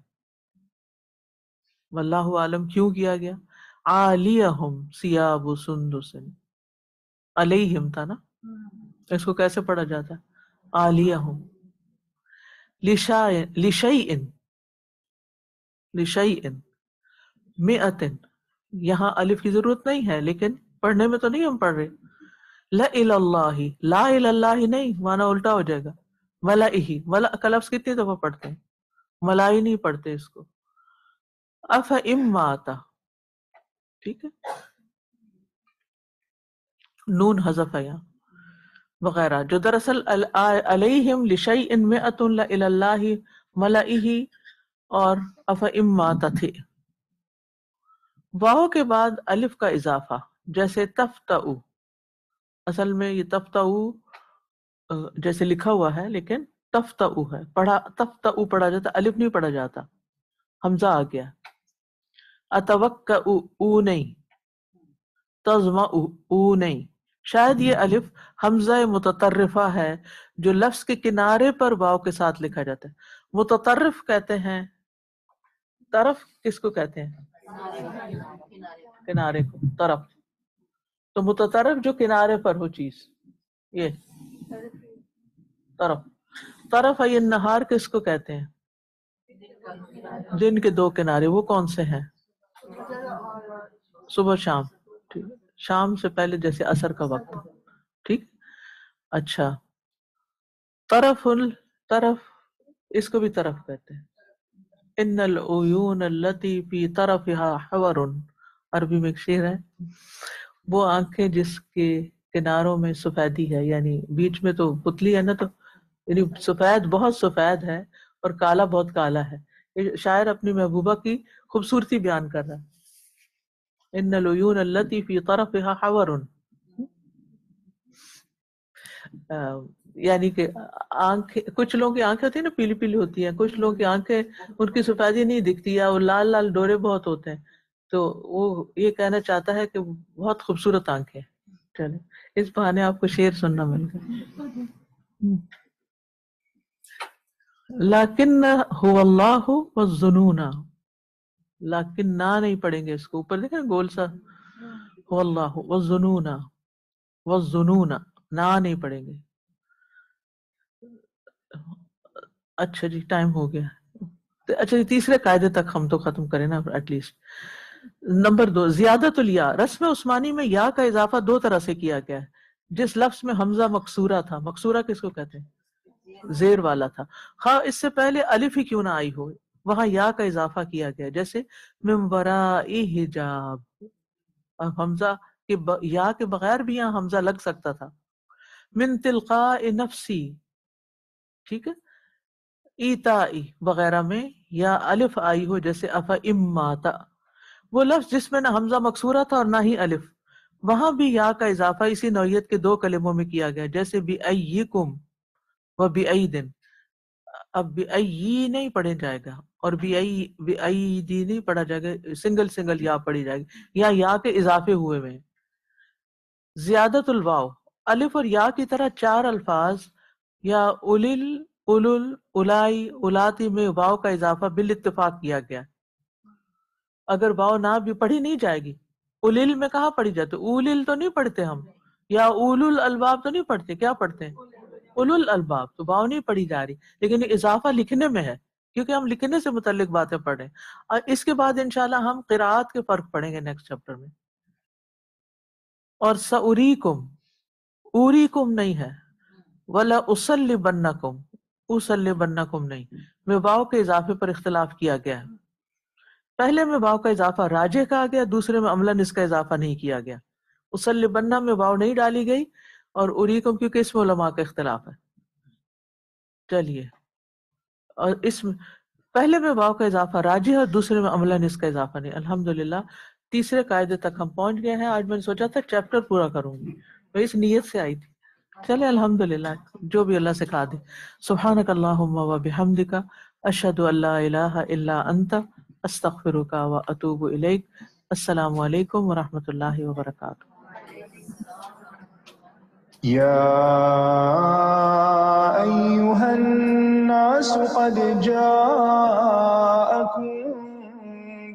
Speaker 1: واللہ عالم کیوں کیا گیا. عالیہم ثیاب سندس، علیہم تھا نا، اس کو کیسے پڑھا جاتا ہے؟ عالیہم. لشیئن مئتن، یہاں الف کی ضرورت نہیں ہے، لیکن پڑھنے میں تو نہیں ہم پڑھ رہے. لَإِلَى لا الہ نہیں، معنی الٹا ہو جائے گا. ملئہ، ملأ کا لفظ کتنی دفعہ پڑھتے ہیں؟ ملائی نہیں پڑھتے اس کو. افئن مات، ٹھیک ہے، نون حذف ہے یہاں وغیرہ، جو دراصل علیہم لشیئن مئۃ لإلی اللہ ملئہ اور افئن مات تھے. واو کے بعد الف کا اضافہ، جیسے تفتؤ، اصل میں یہ تفتؤ جیسے لکھا ہوا ہے لیکن تفتعو ہے، پڑھا تفتعو پڑھا جاتا، الف نہیں پڑھا جاتا، حمزہ آ گیا. اتوقع او نہیں، تزمع او نہیں. شاید یہ الف حمزہ متطرفہ ہے جو لفظ کے کنارے پر واو کے ساتھ لکھا جاتا ہے. متطرف کہتے ہیں، طرف کس کو کہتے ہیں؟ کنارے کو طرف. تو متطرف جو کنارے پر ہو چیز، یہ طرف. طرف ای النہار کس کو کہتے ہیں؟ دن کے دو کنارے، وہ کون سے ہیں؟ صبح شام. ٹھیک، شام سے پہلے جیسے عصر کا وقت. ٹھیک. اچھا، طرف طرف اس کو بھی طرف کہتے ہیں. ان العیون التی فی طرفها حور، عربی میں ایک شعر ہے، وہ آنکھیں جس کے کناروں میں سفیدی ہے، یعنی بیچ میں تو پتلی ہے نا، تو یعنی سفید بہت سفید ہے اور کالا بہت کالا ہے. یہ شاعر اپنی محبوبہ کی خوبصورتی بیان کر رہا ہے. ان العیون التی فی طرفها حور، یعنی کہ آنکھیں، کچھ لوگوں کی آنکھیں ہوتی ہیں نا پیلی پیلی ہوتی ہیں، کچھ لوگوں کی آنکھیں ان کی سفیدی نہیں دکھتی ہے اور لال لال ڈورے بہت ہوتے ہیں. تو وہ یہ کہنا چاہتا ہے کہ بہت خوبصورت آنکھیں. چلے اس بہانے آپ کو شعر سننا مل گیا. لیکن هو اللہ والظنون، لیکن نہ نہیں پڑھیں گے اس کو، اوپر دیکھیں گول سا، هو اللہ والظنون، والظنون نہ نہیں پڑھیں گے. اچھا جی ٹائم ہو گیا. اچھا جی تیسرے قاعدے تک ہم تو ختم کریں نا ایٹ لیسٹ. نمبر 2، زیادت الیا. رسم عثمانی میں یا کا اضافہ دو طرح سے کیا گیا ہے. جس لفظ میں حمزہ مکسورہ تھا، مکسورہ کس کو کہتے ہیں؟ زیر والا تھا، خواہ اس سے پہلے الف ہی کیوں نہ آئی ہو، وہاں یا کا اضافہ کیا گیا. جیسے من ورائی حجاب، حمزہ کے یا کے بغیر بھی یہاں حمزہ لگ سکتا تھا. من تلقاء نفسی، ٹھیک ہے، ایتائی وغیرہ میں یا الف آئی ہو، جیسے افا اماتا. وہ لفظ جس میں نہ حمزہ مکسورہ تھا اور نہ ہی الف، وہاں بھی یا کا اضافہ اسی نوعیت کے دو کلموں میں کیا گیا، جیسے بِأَيِّكُمْ و بِأَيْدٍ. اب بِأَيِّ نہیں پڑھا جائے گا اور بِأَيْدِ نہیں پڑھا جائے گا، سنگل سنگل یا پڑھی جائے گی، یا کے اضافے ہوئے میں. زیادت الواو، الف اور یا کی طرح چار الفاظ یا اولل، اولل، الائی، الاتی میں واو کا اضافہ بالاتفاق کیا گیا. اگر واو نہ بھی پڑھی نہیں جائے گی. اولل میں کہاں پڑھی جاتی؟ اولل تو نہیں پڑھتے ہم، یا اولل الباب تو نہیں پڑھتے، کیا پڑھتے ہیں؟ اولل الباب. تو واو نہیں پڑھی جا رہی، لیکن اضافہ لکھنے میں ہے کیونکہ ہم لکھنے سے متعلق باتیں پڑھ رہے ہیں. اور اس کے بعد انشاءاللہ ہم قراءت کے فرق پڑھیں گے نیکسٹ چیپٹر میں. اور سأریکم، اوریکم نہیں ہے، ولا اسلبنکم، اسلبنکم نہیں، میں واو کے اضافے پر اختلاف کیا گیا ہے. پہلے میں واو کا اضافہ راجح کہا گیا، دوسرے میں عملاً اس کا اضافہ نہیں کیا گیا. اسلبنہ میں واو نہیں ڈالی گئی، اور اریکم کیونکہ اس میں علماء کا اختلاف ہے. چلیے، اور اس میں پہلے میں واو کا اضافہ راجح اور دوسرے میں عملاً اس کا اضافہ نہیں. الحمدللہ تیسرے قاعدے تک ہم پہنچ گئے ہیں. آج میں نے سوچا تھا چیپٹر پورا کروں گی، میں اس نیت سے آئی تھی. چلے الحمدللہ جو بھی اللہ سکھا دے. سبحانک اللہم و بحمدک، اشہد ان لا الہ الا انت، استغفرک و اتوب الیک. السلام علیکم ورحمۃ اللہ وبرکاتہ.
Speaker 2: يا أيها الناس قد جاءكم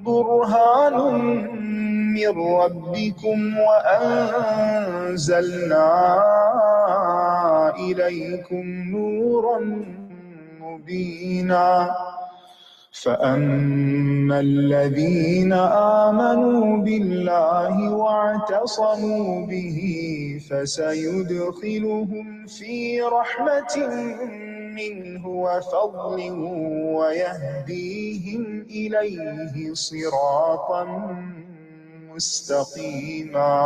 Speaker 2: برهان من ربكم وأنزلنا إليكم نورا مبينا فأما الذين آمنوا بالله واعتصموا به فسيدخلهم في رحمة منه وفضل ويهديهم إليه صراطا مستقيما.